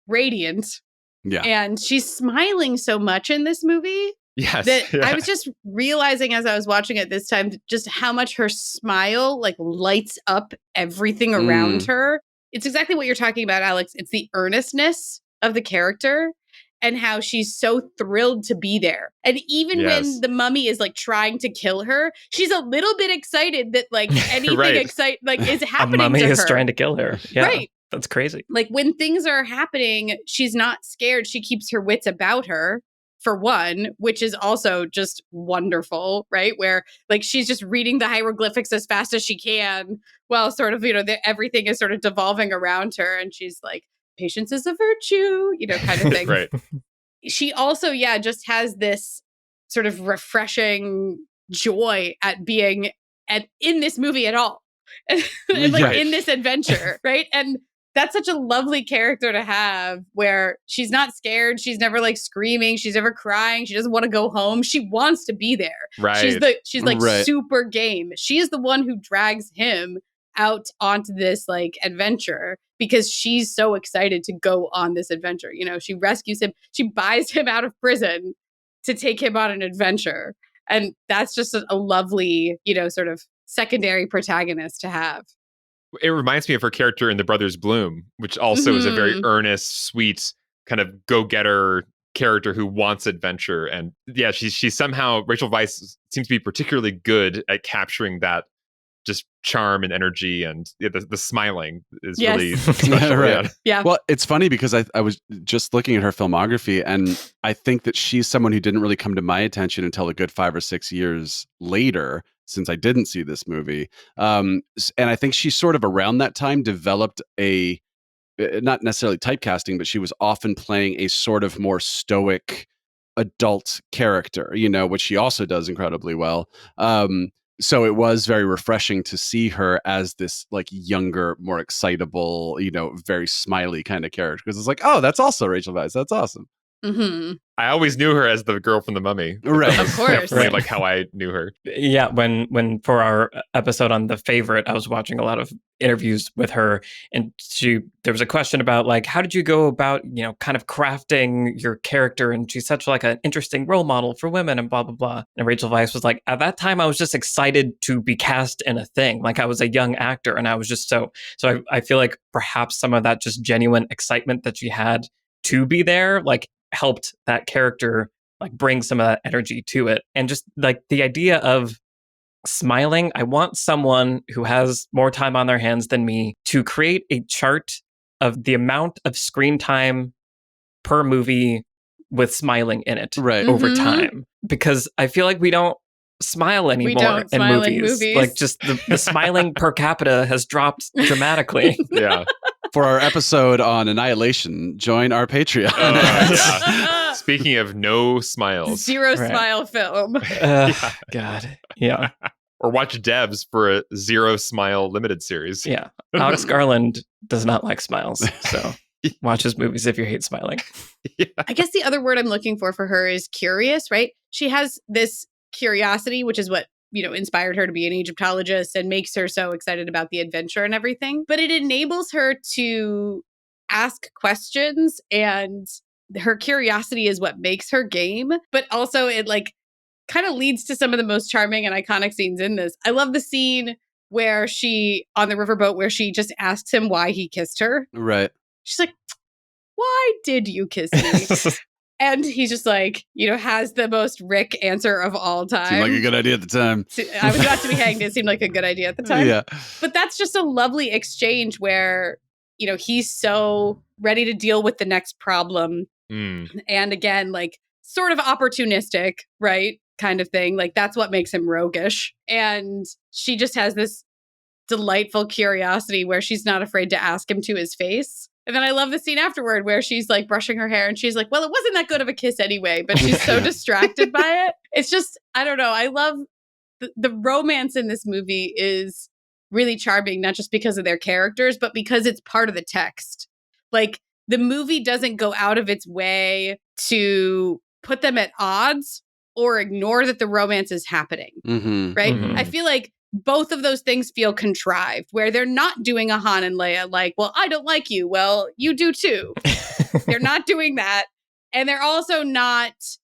radiant. Yeah. And she's smiling so much in this movie. Yes. That I was just realizing as I was watching it this time, just how much her smile like lights up everything around her. It's exactly what you're talking about, Alex. It's the earnestness of the character and how she's so thrilled to be there. And even when the mummy is like trying to kill her, she's a little bit excited that like anything is happening. A mummy to is her. trying to kill her. Yeah, right. That's crazy. Like when things are happening, she's not scared. She keeps her wits about her. For one, which is also just wonderful, right? Where like she's just reading the hieroglyphics as fast as she can while sort of, everything is sort of devolving around her. And she's like, patience is a virtue, kind of thing. Right. She also, just has this sort of refreshing joy at being in this movie at all. and in this adventure, right? And that's such a lovely character to have where she's not scared. She's never like screaming. She's never crying. She doesn't want to go home. She wants to be there. Right. She's like super game. She is the one who drags him out onto this like adventure because she's so excited to go on this adventure. She rescues him. She buys him out of prison to take him on an adventure. And that's just a lovely, sort of secondary protagonist to have. It reminds me of her character in The Brothers Bloom, which also is a very earnest, sweet, kind of go-getter character who wants adventure. And yeah, she's somehow, Rachel Weisz seems to be particularly good at capturing that just charm and energy, and the smiling is really special. Right. Yeah. Well, it's funny because I was just looking at her filmography, and I think that she's someone who didn't really come to my attention until a good 5 or 6 years later, since I didn't see this movie. And I think she sort of around that time developed a, not necessarily typecasting, but she was often playing a sort of more stoic adult character, which she also does incredibly well. So it was very refreshing to see her as this like younger, more excitable, very smiley kind of character. Because it's like, oh, that's also Rachel Weisz. That's awesome. Mm-hmm. I always knew her as the girl from The Mummy. Right. Of course. Right. Like how I knew her. Yeah. When for our episode on The Favorite, I was watching a lot of interviews with her, and there was a question about like, how did you go about, kind of crafting your character? And she's such like an interesting role model for women and blah, blah, blah. And Rachel Weisz was like, at that time, I was just excited to be cast in a thing. Like I was a young actor, and I was just so I feel like perhaps some of that just genuine excitement that she had to be there, like helped that character like bring some of that energy to it. And just like the idea of smiling, I want someone who has more time on their hands than me to create a chart of the amount of screen time per movie with smiling in it over time, because I feel like we don't smile anymore in movies. Like just the smiling per capita has dropped dramatically. Yeah. For our episode on Annihilation, join our Patreon. Yeah. Speaking of no smiles. Zero smile film. God. Yeah. Or watch Devs for a zero smile limited series. Yeah. Alex Garland does not like smiles. So watch his movies if you hate smiling. Yeah. I guess the other word I'm looking for her is curious, right? She has this curiosity, which is what inspired her to be an Egyptologist and makes her so excited about the adventure and everything. But it enables her to ask questions, and her curiosity is what makes her game. But also it like kind of leads to some of the most charming and iconic scenes in this. I love the scene where she, on the riverboat, where she just asks him why he kissed her. Right. She's like, why did you kiss me? And he's just like, has the most Rick answer of all time. Seemed like a good idea at the time. I was about to be hanged. It seemed like a good idea at the time. Yeah. But that's just a lovely exchange where, he's so ready to deal with the next problem. And again, like sort of opportunistic, right? Kind of thing. Like that's what makes him roguish. And she just has this delightful curiosity where she's not afraid to ask him to his face. And then I love the scene afterward where she's like brushing her hair and she's like, well, it wasn't that good of a kiss anyway, but she's so distracted by it. It's just, I don't know. I love the romance in this movie is really charming, not just because of their characters, but because it's part of the text. Like the movie doesn't go out of its way to put them at odds or ignore that the romance is happening. Right? I feel like both of those things feel contrived, where they're not doing a Han and Leia like, well, I don't like you. Well, you do too. They're not doing that. And they're also not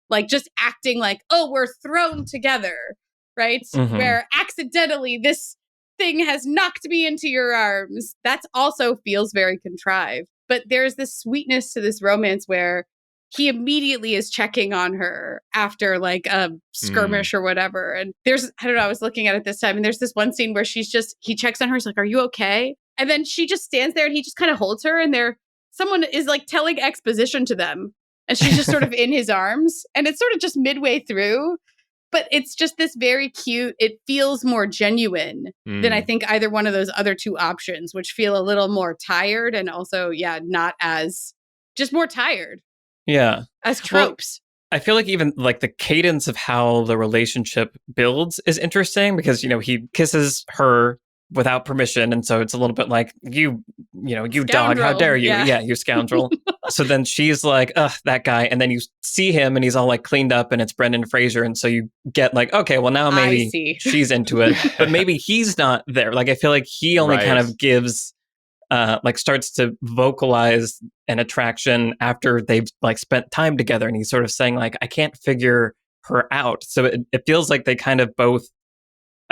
like just acting like, oh, we're thrown together, right? Mhm. Where accidentally this thing has knocked me into your arms. That also feels very contrived. But there's this sweetness to this romance where he immediately is checking on her after like a skirmish or whatever. And there's, I don't know, I was looking at it this time and there's this one scene where he checks on her. He's like, are you okay? And then she just stands there and he just kind of holds her and someone is like telling exposition to them. And she's just sort of in his arms. And it's sort of just midway through. But it's just this very cute, it feels more genuine than I think either one of those other two options, which feel a little more tired and also, not as, just more tired. Yeah. As tropes. Well, I feel like even like the cadence of how the relationship builds is interesting because, he kisses her without permission. And so it's a little bit like, you dog, how dare you? Yeah, you scoundrel. So then she's like, ugh, that guy. And then you see him and he's all like cleaned up and it's Brendan Fraser. And so you get like, okay, well now maybe she's into it, but maybe he's not there. Like, I feel like he only kind of gives, starts to vocalize an attraction after they've like spent time together. And he's sort of saying like, I can't figure her out. So it feels like they kind of both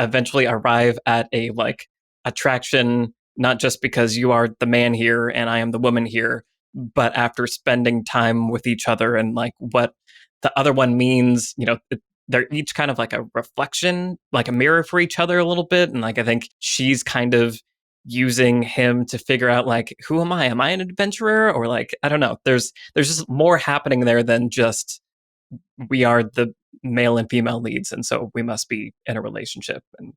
eventually arrive at a like attraction, not just because you are the man here and I am the woman here, but after spending time with each other and like what the other one means, they're each kind of like a reflection, like a mirror for each other a little bit. And like, I think she's kind of using him to figure out like, who am I? Am I an adventurer? Or like, I don't know. There's just more happening there than just we are the male and female leads. And so we must be in a relationship. And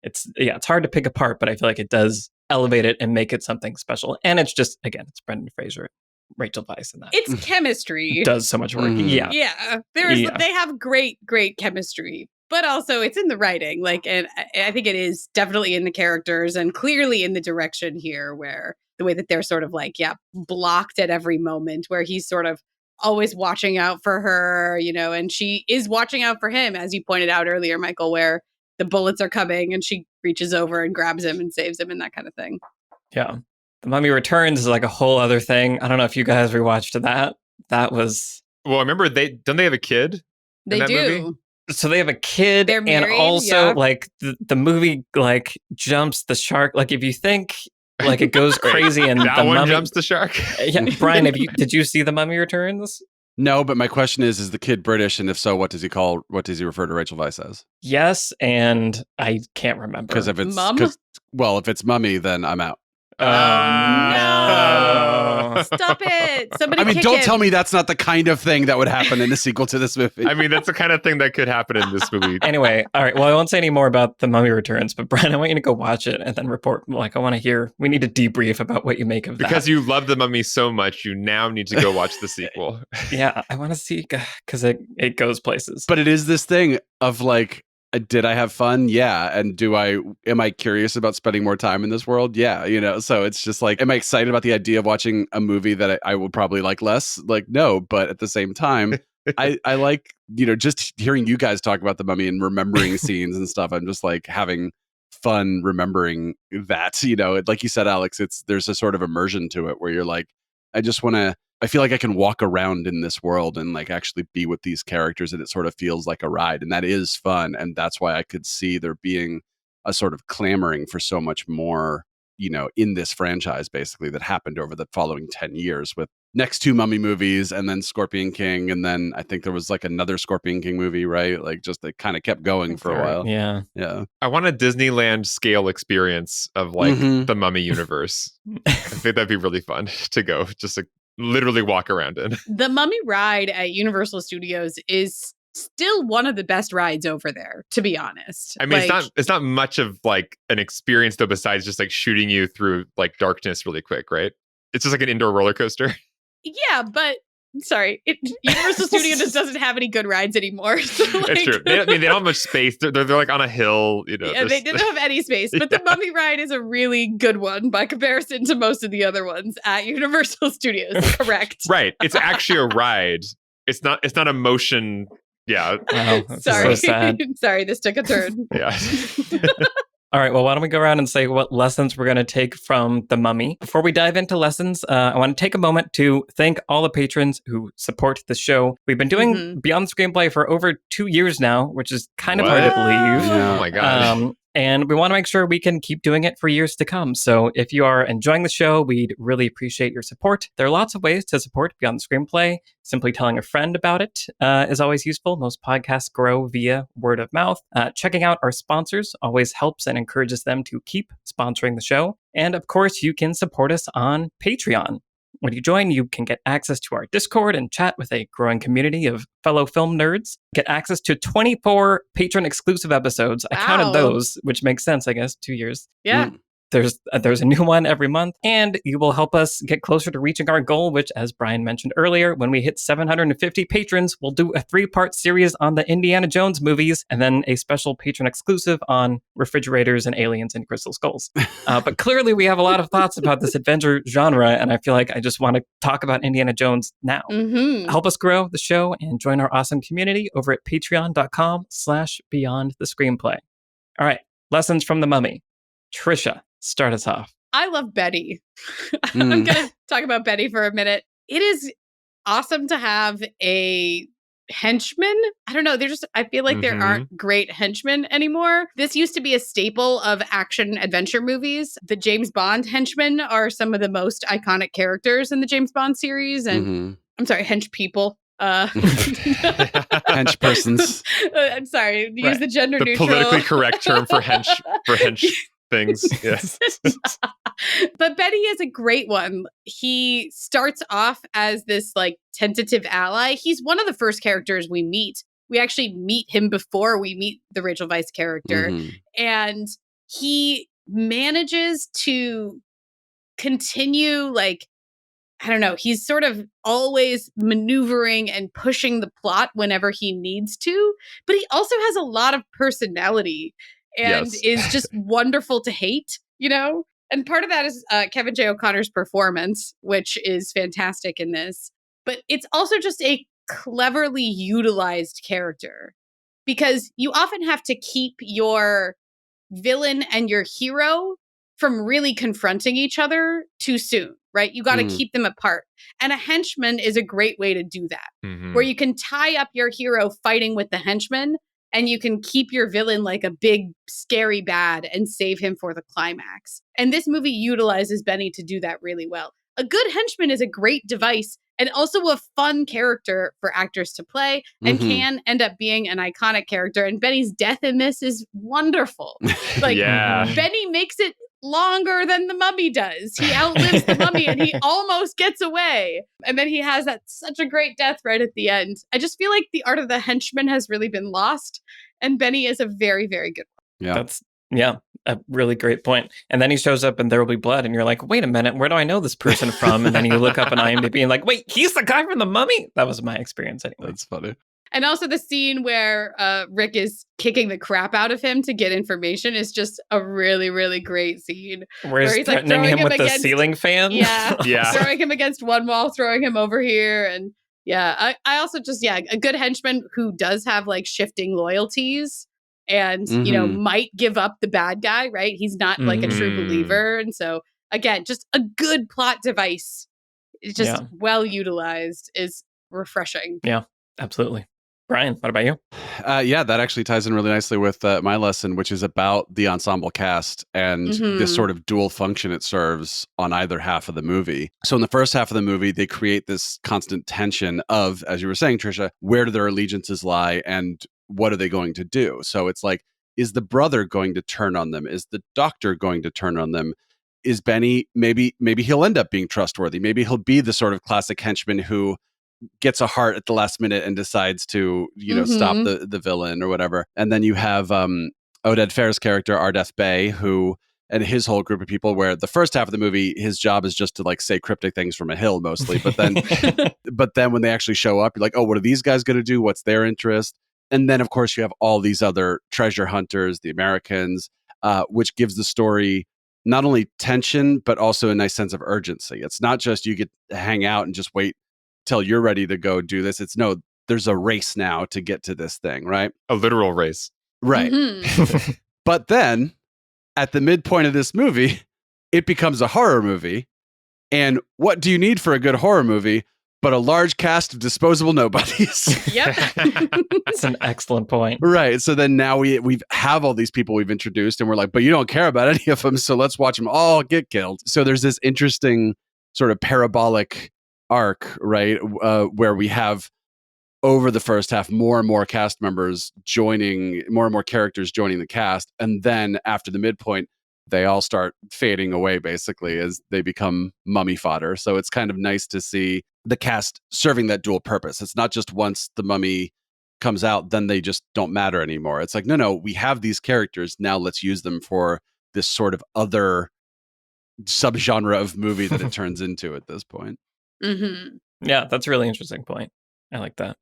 it's hard to pick apart, but I feel like it does elevate it and make it something special. And it's just, again, it's Brendan Fraser, Rachel Weisz, and that. It's chemistry. Does so much work. Yeah. Yeah. They have great chemistry. But also it's in the writing. Like, and I think it is definitely in the characters and clearly in the direction here where the way that they're sort of like, blocked at every moment where he's sort of always watching out for her, and she is watching out for him, as you pointed out earlier, Michael, where the bullets are coming and she reaches over and grabs him and saves him and that kind of thing. Yeah. The Mummy Returns is like a whole other thing. I don't know if you guys rewatched that. That was... Well, I remember don't they have a kid? They do. Movie? So they have a kid, they're married, and also like the movie like jumps the shark. Like if you think like it goes crazy and that the one mummy jumps the shark. Yeah, Brian, did you see The Mummy Returns? No, but my question is the kid British? And if so, what does he refer to Rachel Weisz as? Yes, and I can't remember. Because if it's Mum? if it's Mummy, then I'm out. No! Stop it! Somebody don't tell me that's not the kind of thing that would happen in a sequel to this movie. I mean, that's the kind of thing that could happen in this movie. Anyway, all right. Well, I won't say any more about The Mummy Returns, but Brian, I want you to go watch it and then report. Like, I want to hear. We need to debrief about what you make of that. Because you love The Mummy so much, you now need to go watch the sequel. Yeah, I want to see because it goes places. But it is this thing of like, did I have fun? Yeah. And am I curious about spending more time in this world? Yeah. So it's just like, am I excited about the idea of watching a movie that I will probably like less? Like, no, but at the same time, I like, just hearing you guys talk about The Mummy and remembering scenes and stuff. I'm just like having fun remembering that, like you said, Alex, there's a sort of immersion to it where you're like, I feel like I can walk around in this world and like actually be with these characters, and it sort of feels like a ride, and that is fun. And that's why I could see there being a sort of clamoring for so much more, in this franchise basically that happened over the following 10 years with next 2 Mummy movies and then Scorpion King. And then I think there was like another Scorpion King movie, right? Like just they kind of kept going for a while. Yeah. Yeah. I want a Disneyland scale experience of like the Mummy universe. I think that'd be really fun to go just like literally walk around in. The Mummy ride at Universal Studios is still one of the best rides over there, to be honest. I mean, it's not much of like an experience though, besides just like shooting you through like darkness really quick, right? It's just like an indoor roller coaster. Yeah, but sorry, Universal Studios just doesn't have any good rides anymore. So, like, it's true. They don't have much space. They're like on a hill, Yeah, they didn't have any space. But the Mummy ride is a really good one by comparison to most of the other ones at Universal Studios. Correct. Right. It's actually a ride. It's not a motion. Yeah. Wow, Sorry. so sad. Sorry, this took a turn. Yeah. All right, well, why don't we go around and say what lessons we're going to take from The Mummy? Before we dive into lessons, I want to take a moment to thank all the patrons who support the show. We've been doing Beyond the Screenplay for over 2 years now, which is kind of hard to believe. Oh my gosh. And we want to make sure we can keep doing it for years to come. So if you are enjoying the show, we'd really appreciate your support. There are lots of ways to support Beyond the Screenplay. Simply telling a friend about it is always useful. Most podcasts grow via word of mouth. Checking out our sponsors always helps and encourages them to keep sponsoring the show. And of course, you can support us on Patreon. When you join, you can get access to our Discord and chat with a growing community of fellow film nerds. Get access to 24 patron-exclusive episodes. I counted those, which makes sense, I guess, 2 years. Yeah. There's a new one every month, and you will help us get closer to reaching our goal, which, as Brian mentioned earlier, when we hit 750 patrons, we'll do a 3-part series on the Indiana Jones movies, and then a special patron exclusive on refrigerators and aliens and crystal skulls. But clearly, we have a lot of thoughts about this adventure genre, and I feel like I just want to talk about Indiana Jones now. Help us grow the show and join our awesome community over at patreon.com/Beyond the Screenplay. All right, lessons from The Mummy. Trisha, start us off. I love Betty. I'm going to talk about Betty for a minute. It is awesome to have a henchman. I don't know. I feel like there aren't great henchmen anymore. This used to be a staple of action adventure movies. The James Bond henchmen are some of the most iconic characters in the James Bond series. And I'm sorry, hench people. Hench persons. I'm sorry. Use the gender neutral. Politically correct term for hench things. Yes. But Betty is a great one. He starts off as this like tentative ally. He's one of the first characters we meet. We actually meet him before we meet the Rachel Weisz character. And he manages to continue I don't know, he's sort of always maneuvering and pushing the plot whenever he needs to, but he also has a lot of personality and is just wonderful to hate, you know? And part of that is Kevin J. O'Connor's performance, which is fantastic in this. But it's also just a cleverly utilized character because you often have to keep your villain and your hero from really confronting each other too soon, right? You got to keep them apart. And a henchman is a great way to do that, where you can tie up your hero fighting with the henchman and you can keep your villain like a big, scary bad and save him for the climax. And this movie utilizes Benny to do that really well. A good henchman is a great device and also a fun character for actors to play and can end up being an iconic character. And Benny's death in this is wonderful. Benny makes it longer than the Mummy does. He outlives the Mummy and he almost gets away. And then he has such a great death right at the end. I just feel like the art of the henchman has really been lost. And Benny is a very, very good one. That's a really great point. And then he shows up and There Will Be Blood and you're like, wait a minute, where do I know this person from? And then you look up on IMDb and like, wait, he's the guy from the Mummy? That was my experience anyway. That's funny. And also the scene where Rick is kicking the crap out of him to get information is just a really, really great scene. Where he's threatening him with the ceiling fan? Yeah. Throwing him against one wall, throwing him over here. And I also just, a good henchman who does have like shifting loyalties and, you know, might give up the bad guy, right? He's not like a true believer. And so, again, just a good plot device. It's just well utilized is refreshing. Yeah, absolutely. Brian, what about you? That actually ties in really nicely with my lesson, which is about the ensemble cast and this sort of dual function it serves on either half of the movie. So in the first half of the movie, they create this constant tension of, as you were saying, Trisha, where do their allegiances lie and what are they going to do? So it's like, is the brother going to turn on them? Is the doctor going to turn on them? Is Benny, maybe he'll end up being trustworthy. Maybe he'll be the sort of classic henchman who gets a heart at the last minute and decides to, stop the villain or whatever. And then you have Oded Fehr's character, Ardeth Bey, who, and his whole group of people, where the first half of the movie, his job is just to like say cryptic things from a hill mostly. But then when they actually show up, you're like, oh, what are these guys going to do? What's their interest? And then, of course, you have all these other treasure hunters, the Americans, which gives the story not only tension, but also a nice sense of urgency. It's not just you get to hang out and just wait till you're ready to go do this. It's no, there's a race now to get to this thing, right? A literal race. Right. But then at the midpoint of this movie, it becomes a horror movie. And what do you need for a good horror movie but a large cast of disposable nobodies? Yep. That's an excellent point. Right. So then now we have all these people we've introduced, and we're like, but you don't care about any of them, so let's watch them all get killed. So there's this interesting sort of parabolic arc, right, where we have over the first half more and more cast members joining, more and more characters joining the cast, and then after the midpoint, they all start fading away basically as they become mummy fodder. So it's kind of nice to see the cast serving that dual purpose. It's not just once the mummy comes out, then they just don't matter anymore. It's like, no, we have these characters. Now let's use them for this sort of other subgenre of movie that it turns into at this point. Mm-hmm. Yeah, that's a really interesting point. I like that.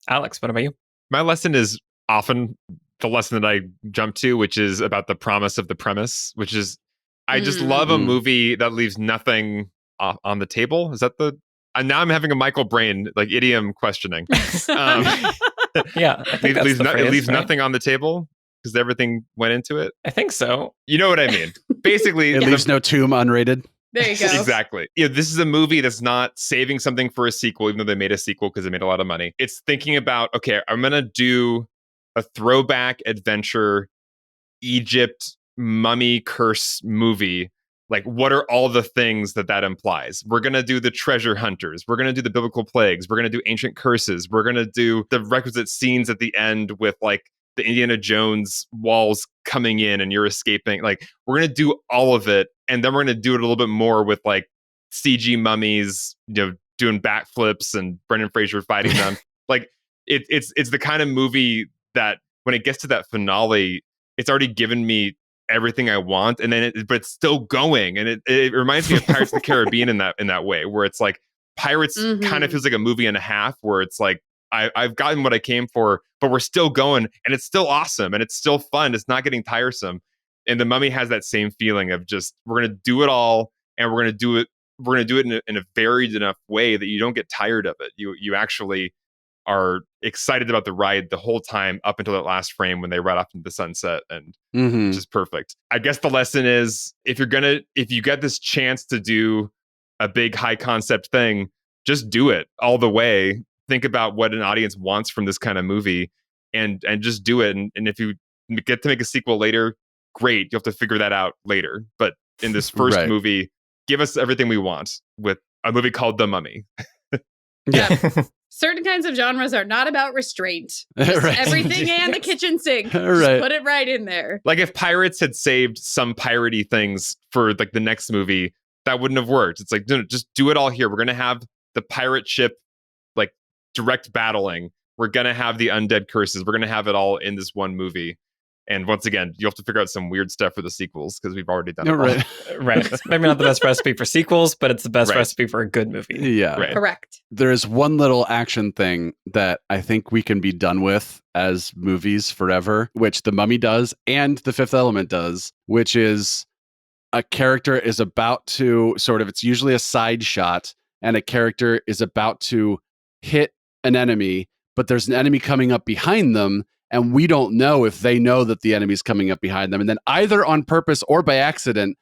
Alex, what about you? My lesson is often the lesson that I jump to, which is about the promise of the premise, which is I just love a movie that leaves nothing on the table. Is that the... And now I'm having a Michael Brain, like, idiom questioning. Yeah, I think that's the phrase, it leaves right? nothing on the table because everything went into it. I think so. You know what I mean? Basically, It leaves no tomb unrated. There you go. Exactly. This is a movie that's not saving something for a sequel, even though they made a sequel because they made a lot of money. It's thinking about, okay, I'm going to do a throwback adventure Egypt mummy curse movie. Like, what are all the things that implies? We're going to do the treasure hunters. We're going to do the biblical plagues. We're going to do ancient curses. We're going to do the requisite scenes at the end with, like, the Indiana Jones walls coming in and you're escaping. Like, we're going to do all of it. And then we're going to do it a little bit more with, like, CG mummies, doing backflips and Brendan Fraser fighting them. Like, it's the kind of movie that when it gets to that finale, it's already given me everything I want, and then but it's still going, and it reminds me of Pirates of the Caribbean in that way, where it's like Pirates kind of feels like a movie and a half, where it's like I've gotten what I came for, but we're still going, and it's still awesome, and it's still fun. It's not getting tiresome, and the Mummy has that same feeling of just we're gonna do it all, and we're gonna do it in a varied enough way that you don't get tired of it. You actually are excited about the ride the whole time up until that last frame when they ride off into the sunset, and just perfect. I guess the lesson is if you get this chance to do a big high concept thing, just do it all the way. Think about what an audience wants from this kind of movie and just do it. And if you get to make a sequel later, great. You'll have to figure that out later. But in this first movie, give us everything we want with a movie called The Mummy. Yeah. Certain kinds of genres are not about restraint. Everything and the kitchen sink. Just put it right in there. Like if Pirates had saved some piratey things for like the next movie, that wouldn't have worked. It's like, no, just do it all here. We're going to have the pirate ship like direct battling. We're going to have the undead curses. We're going to have it all in this one movie. And once again, you'll have to figure out some weird stuff for the sequels because we've already done it. Right. It's maybe not the best recipe for sequels, but it's the best recipe for a good movie. Yeah. Right. Correct. There's one little action thing that I think we can be done with as movies forever, which The Mummy does and The Fifth Element does, which is a character is about to it's usually a side shot, and a character is about to hit an enemy, but there's an enemy coming up behind them. And we don't know if they know that the enemy's coming up behind them. And then either on purpose or by accident,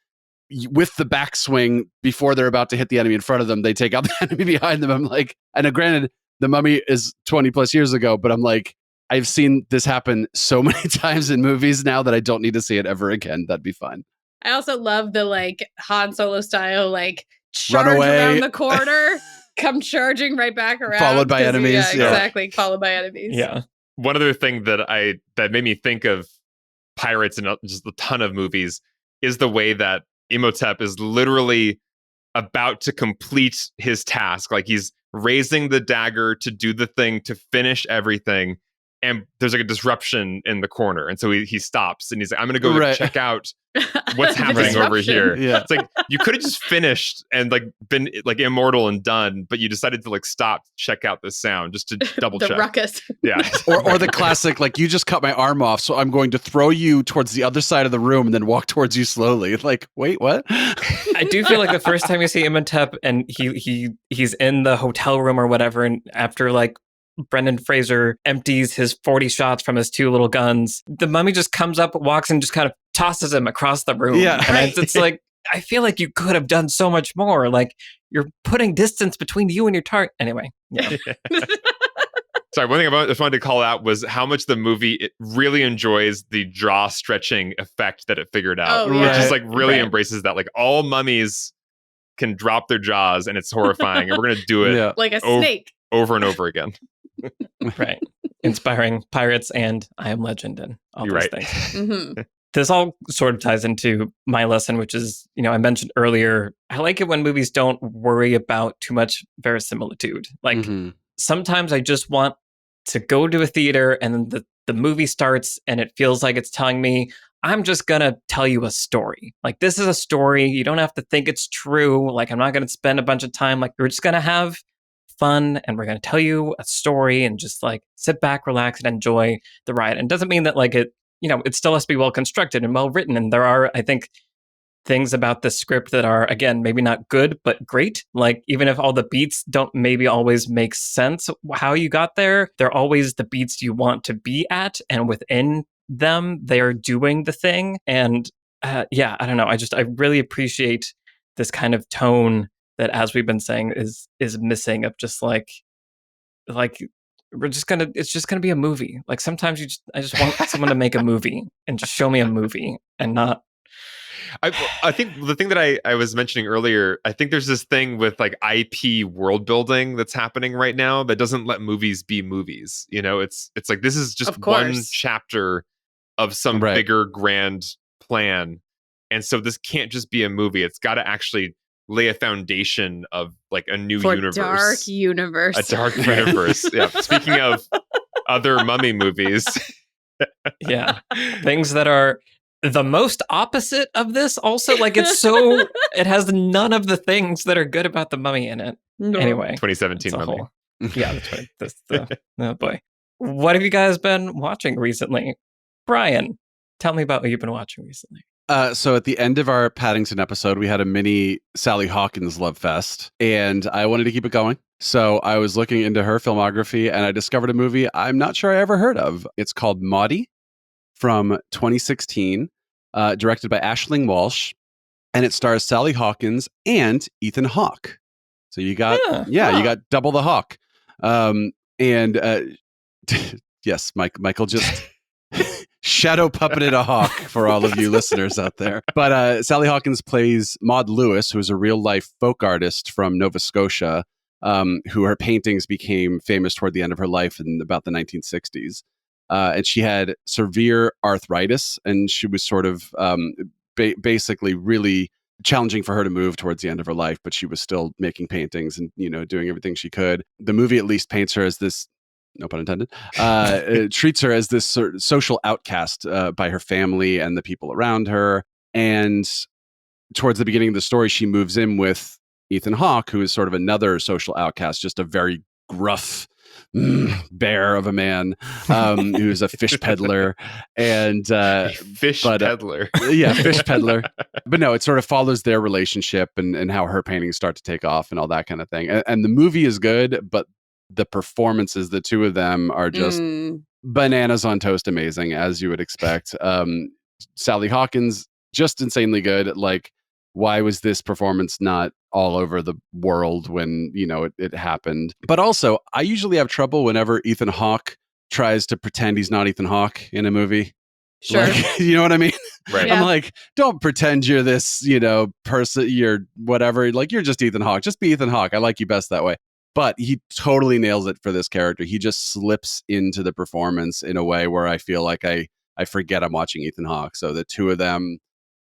with the backswing before they're about to hit the enemy in front of them, they take out the enemy behind them. I'm like, and granted, The Mummy is 20 plus years ago, but I'm like, I've seen this happen so many times in movies now that I don't need to see it ever again. That'd be fun. I also love the like Han Solo style, like charge Run away around the corner, come charging right back around. Followed by enemies. Yeah, exactly. Followed by enemies. Yeah. One other thing that made me think of Pirates and just a ton of movies is the way that Imhotep is literally about to complete his task. Like he's raising the dagger to do the thing, to finish everything. And there's like a disruption in the corner. And so he stops and he's like, I'm going to go check out what's happening over here. Yeah. It's like, you could have just finished and like been like immortal and done, but you decided to like stop, check out this sound just to double check. The ruckus. Yeah. or the classic, like, you just cut my arm off, so I'm going to throw you towards the other side of the room and then walk towards you slowly. Like, wait, what? I do feel like the first time you see Imhotep and he's in the hotel room or whatever, and after like Brendan Fraser empties his 40 shots from his two little guns, the Mummy just comes up, walks, and just kind of tosses him across the room. Yeah. And it's like, I feel like you could have done so much more. Like, you're putting distance between you and your target. Anyway. Yeah. Sorry, one thing I just wanted to call out was how much the movie it really enjoys the jaw stretching effect that it figured out. Oh, yeah. It just like really Right. embraces that. Like all mummies can drop their jaws and it's horrifying. And we're going to do it Yeah. Like a Oh. snake. over and over again. Right. Inspiring pirates and I Am Legend and all You're these right. things. Mm-hmm. This all sort of ties into my lesson, which is, I mentioned earlier, I like it when movies don't worry about too much verisimilitude. Like, Mhm. sometimes I just want to go to a theater and then the movie starts and it feels like it's telling me, I'm just going to tell you a story. Like, this is a story. You don't have to think it's true. Like, I'm not going to spend a bunch of time. Like, we're just going to have fun and we're going to tell you a story and just like sit back, relax, and enjoy the ride. And it doesn't mean that like it still has to be well constructed and well written. And there are, I think, things about the script that are, again, maybe not good, but great. Like, even if all the beats don't maybe always make sense how you got there, they're always the beats you want to be at. And within them, they are doing the thing. And I don't know. I really appreciate this kind of tone that, as we've been saying, is missing of just like it's just gonna be a movie. Like, sometimes I just want someone to make a movie and just show me a movie and not. I think the thing that I was mentioning earlier, I think there's this thing with like IP world building that's happening right now that doesn't let movies be movies. It's like this is just one chapter of some Right. bigger grand plan. And so this can't just be a movie. It's got to actually lay a foundation of like a new universe. Dark universe. A dark universe. Yeah. Speaking of other mummy movies. Yeah. Things that are the most opposite of this also. Like, it has none of the things that are good about the mummy in it. No. Anyway. 2017 mummy. Yeah, that's right. Oh boy. What have you guys been watching recently? Brian, tell me about what you've been watching recently. So at the end of our Paddington episode, we had a mini Sally Hawkins love fest, and I wanted to keep it going. So I was looking into her filmography, and I discovered a movie I'm not sure I ever heard of. It's called Maudie from 2016, directed by Aisling Walsh, and it stars Sally Hawkins and Ethan Hawke. So you got, you got double the Hawk. Yes, Michael just shadow puppeted a hawk for all of you listeners out there. But Sally Hawkins plays Maud Lewis, who is a real life folk artist from Nova Scotia, who her paintings became famous toward the end of her life in about the 1960s. And she had severe arthritis, and she was sort of basically really challenging for her to move towards the end of her life, but she was still making paintings and, doing everything she could. The movie at least paints her as this, no pun intended, it treats her as this sort of social outcast by her family and the people around her. And towards the beginning of the story, she moves in with Ethan Hawke, who is sort of another social outcast, just a very gruff bear of a man who's a fish peddler and peddler. Yeah, fish peddler. But no, it sort of follows their relationship and how her paintings start to take off and all that kind of thing. And the movie is good, but the performances, the two of them are just bananas on toast amazing, as you would expect. Sally Hawkins, just insanely good. Like, why was this performance not all over the world when, it happened? But also, I usually have trouble whenever Ethan Hawke tries to pretend he's not Ethan Hawke in a movie. Sure. Like, you know what I mean? Right. Yeah. I'm like, don't pretend you're this, person, you're whatever. Like, you're just Ethan Hawke. Just be Ethan Hawke. I like you best that way. But he totally nails it for this character. He just slips into the performance in a way where I feel like I forget I'm watching Ethan Hawke. So the two of them,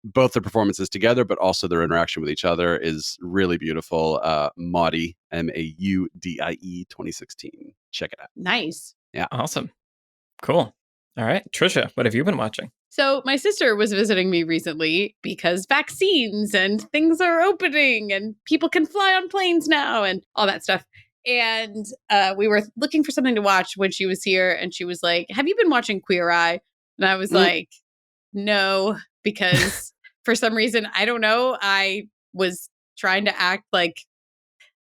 both the performances together, but also their interaction with each other is really beautiful. Maudie, Maudie, 2016. Check it out. Nice. Yeah. Awesome. Cool. All right. Trisha, what have you been watching? So my sister was visiting me recently because vaccines and things are opening and people can fly on planes now and all that stuff. And we were looking for something to watch when she was here. And she was like, have you been watching Queer Eye? And I was like, no, because for some reason, I don't know, I was trying to act like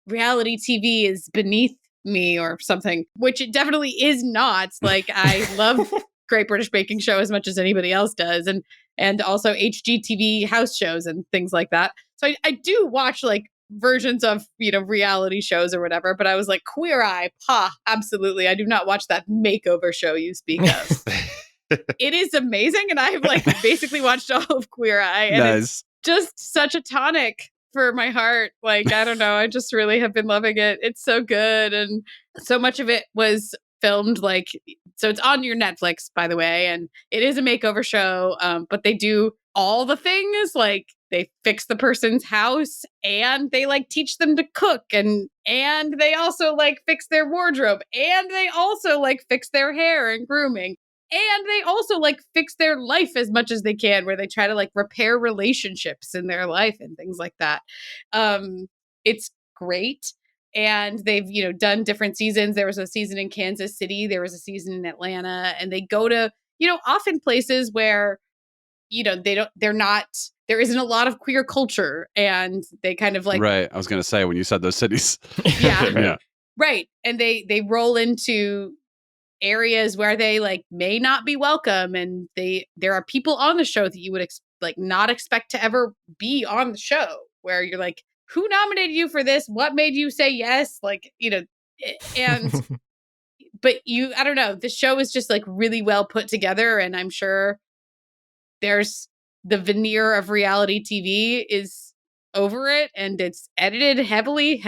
reality TV is beneath me or something, which it definitely is not. Like, I love Great British Baking Show as much as anybody else does. And and also HGTV house shows and things like that. So I do watch like versions of, reality shows or whatever, but I was like, Queer Eye, absolutely. I do not watch that makeover show you speak of. It is amazing, and I've like basically watched all of Queer Eye, and it's just such a tonic for my heart. Like, I don't know, I just really have been loving it. It's so good, and so much of it was filmed like, so it's on your Netflix, by the way, and it is a makeover show, but they do all the things. Like, they fix the person's house, and they like teach them to cook, and they also like fix their wardrobe, and they also like fix their hair and grooming, and they also like fix their life as much as they can, where they try to like repair relationships in their life and things like that. It's great. And they've, done different seasons. There was a season in Kansas City. There was a season in Atlanta. And they go to, often places where, there isn't a lot of queer culture. And they kind of like. Right. I was going to say, when you said those cities. Yeah. Yeah. Right. And they roll into areas where they like may not be welcome. And there are people on the show that you would not expect to ever be on the show, where you're like, who nominated you for this? What made you say yes? Like, and, but I don't know, the show is just like really well put together. And I'm sure there's the veneer of reality TV is over it, and it's edited heavily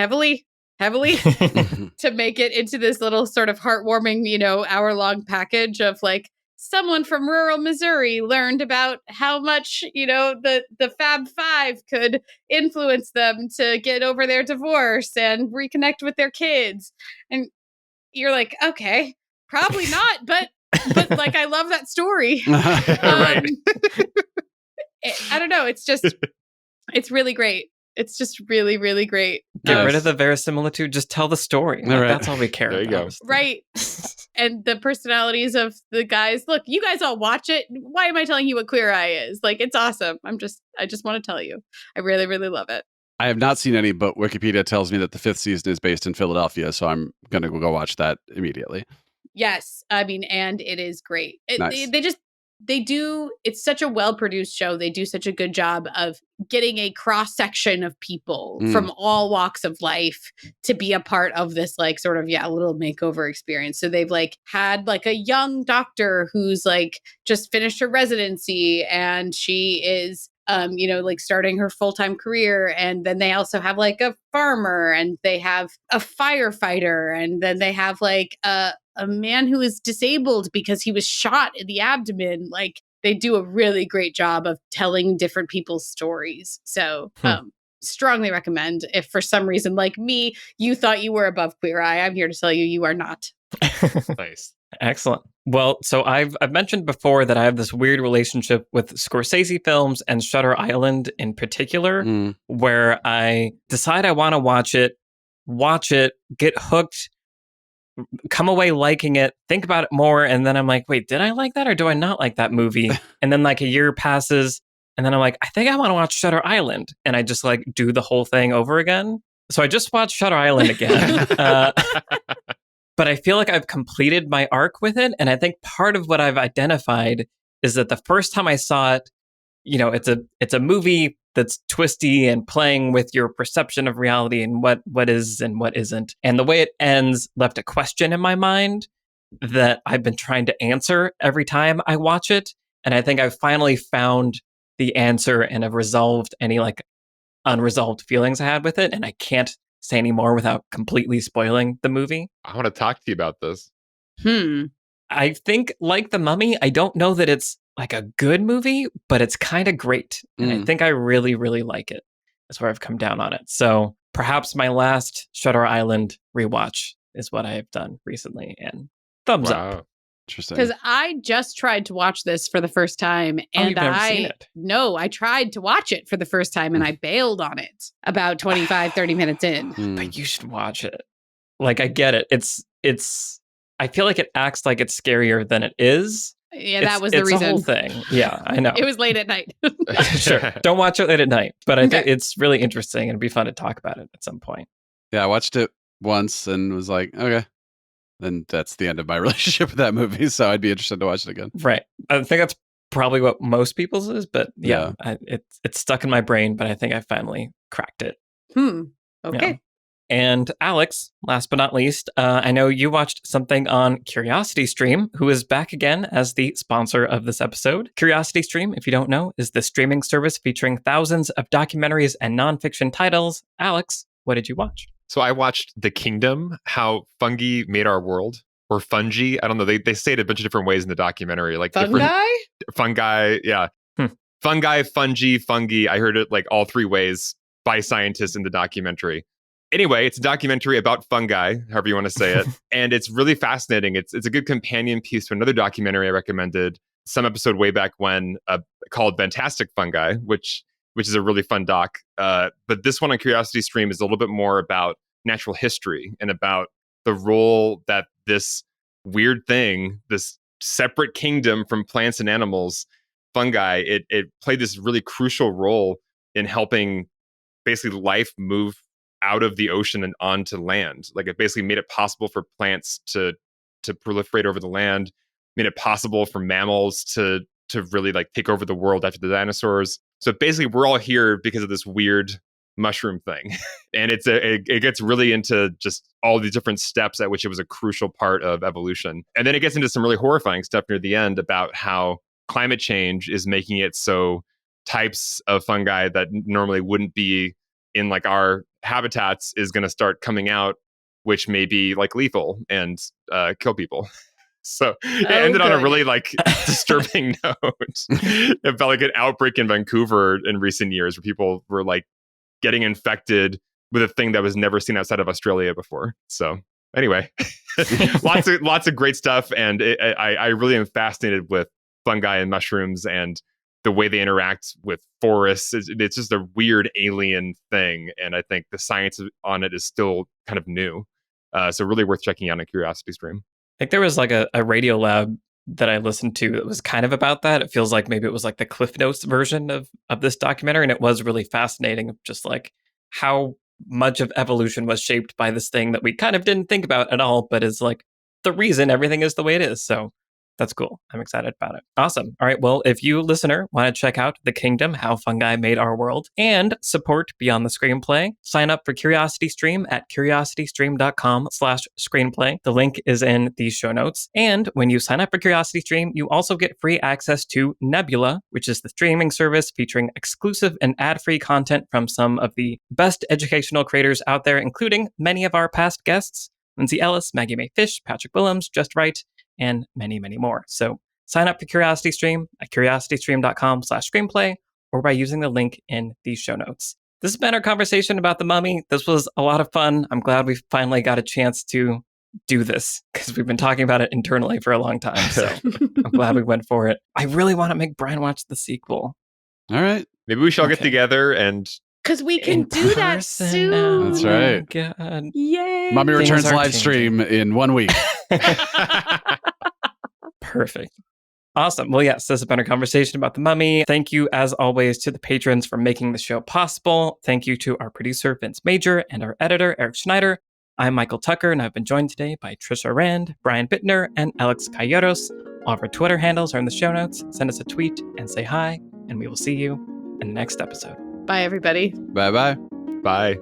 to make it into this little sort of heartwarming, hour-long package of like, someone from rural Missouri learned about how much, the Fab Five could influence them to get over their divorce and reconnect with their kids. And you're like, okay, probably not, but like, I love that story. Right. I don't know. It's really great. It's just really, really great. Get rid of the verisimilitude. Just tell the story. Like, that's all we care there you about. go. Right. And the personalities of the guys. Look, you guys all watch it. Why am I telling you what Queer Eye is? Like, it's awesome. I just want to tell you. I really, really love it. I have not seen any, but Wikipedia tells me that the 5th season is based in Philadelphia, so I'm going to go watch that immediately. Yes. I mean, and it is great. Nice. It's such a well-produced show. They do such a good job of getting a cross-section of people from all walks of life to be a part of this, like, sort of, little makeover experience. So they've like had like a young doctor who's like just finished her residency, and she is like starting her full-time career. And then they also have like a farmer, and they have a firefighter, and then they have like a man who is disabled because he was shot in the abdomen. Like, they do a really great job of telling different people's stories. So strongly recommend. If for some reason, like me, you thought you were above Queer Eye, I'm here to tell you, you are not. Nice. Excellent. Well, so I've mentioned before that I have this weird relationship with Scorsese films and Shutter Island in particular, where I decide I want to watch it, get hooked, come away liking it, think about it more, and then I'm like, wait, did I like that or do I not like that movie? And then like a year passes, and then I'm like, I think I want to watch Shutter Island, and I just like do the whole thing over again. So I just watched Shutter Island again. But I feel like I've completed my arc with it. And I think part of what I've identified is that the first time I saw it, it's a movie that's twisty and playing with your perception of reality and what is and what isn't. And the way it ends left a question in my mind that I've been trying to answer every time I watch it. And I think I've finally found the answer and have resolved any like unresolved feelings I had with it. And I can't say any more without completely spoiling the movie. I want to talk to you about this. I think, like The Mummy, I don't know that it's like a good movie, but it's kind of great. And I think I really, really like it. That's where I've come down on it. So perhaps my last Shutter Island rewatch is what I have done recently. And thumbs up. Interesting. Because I just tried to watch this for the first time, and you've never seen it? No, I tried to watch it for the first time, and I bailed on it about 25, 30 minutes in. But you should watch it. Like, I get it. It's. I feel like it acts like it's scarier than it is. Yeah, that was the reason. It's a whole thing. Yeah, I know. It was late at night. Sure. Don't watch it late at night. But I think it's really interesting, and it'd be fun to talk about it at some point. Yeah, I watched it once and was like, okay. Then that's the end of my relationship with that movie. So I'd be interested to watch it again. Right. I think that's probably what most people's is, but it's stuck in my brain, but I think I finally cracked it. Okay. Yeah. And Alex, last but not least, I know you watched something on CuriosityStream, who is back again as the sponsor of this episode. CuriosityStream, if you don't know, is the streaming service featuring thousands of documentaries and nonfiction titles. Alex, what did you watch? So I watched The Kingdom, How Fungi Made Our World, or Fungi. I don't know. They say it a bunch of different ways in the documentary. Like fungi, yeah. Fungi, fungi. I heard it like all three ways by scientists in the documentary. Anyway, it's a documentary about fungi, however you want to say it. And it's really fascinating. It's a good companion piece to another documentary I recommended some episode way back when called Fantastic Fungi, which is a really fun doc. But this one on CuriosityStream is a little bit more about natural history and about the role that this weird thing, this separate kingdom from plants and animals, fungi, it played this really crucial role in helping basically life move out of the ocean and onto land. Like it basically made it possible for plants to proliferate over the land, made it possible for mammals to really like take over the world after the dinosaurs. So basically we're all here because of this weird mushroom thing. And it gets really into just all the different steps at which it was a crucial part of evolution. And then it gets into some really horrifying stuff near the end about how climate change is making it so types of fungi that normally wouldn't be in like our habitats is going to start coming out, which may be like lethal and kill people. So it ended on a really like disturbing note. It felt like an outbreak in Vancouver in recent years where people were like getting infected with a thing that was never seen outside of Australia before. So anyway, lots of great stuff. And I really am fascinated with fungi and mushrooms and the way they interact with forests. It's just a weird alien thing. And I think the science on it is still kind of new. So really worth checking out on CuriosityStream. I think there was like a Radio Lab that I listened to that was kind of about that. It feels like maybe it was like the Cliff Notes version of this documentary. And it was really fascinating of just like how much of evolution was shaped by this thing that we kind of didn't think about at all, but is like the reason everything is the way it is. So that's cool. I'm excited about it. Awesome. All right. Well, if you, listener, want to check out The Kingdom, How Fungi Made Our World, and support Beyond the Screenplay, sign up for CuriosityStream at curiositystream.com/screenplay. The link is in the show notes. And when you sign up for CuriosityStream, you also get free access to Nebula, which is the streaming service featuring exclusive and ad-free content from some of the best educational creators out there, including many of our past guests, Lindsay Ellis, Maggie Mae Fish, Patrick Willems, Just Right, and many, many more. So sign up for CuriosityStream at curiositystream.com/screenplay or by using the link in the show notes. This has been our conversation about The Mummy. This was a lot of fun. I'm glad we finally got a chance to do this because we've been talking about it internally for a long time. So I'm glad we went for it. I really want to make Brian watch the sequel. All right. Maybe we shall get together and... Because we can do that soon. Now. That's right. Oh, God. Yay. Mummy Returns live changing. stream in 1 week. Perfect. Awesome. Well, yes, this has been a conversation about The Mummy. Thank you, as always, to the patrons for making the show possible. Thank you to our producer, Vince Major, and our editor, Eric Schneider. I'm Michael Tucker, and I've been joined today by Trisha Rand, Brian Bittner, and Alex Calleros. All of our Twitter handles are in the show notes. Send us a tweet and say hi, and we will see you in the next episode. Bye, everybody. Bye-bye. Bye.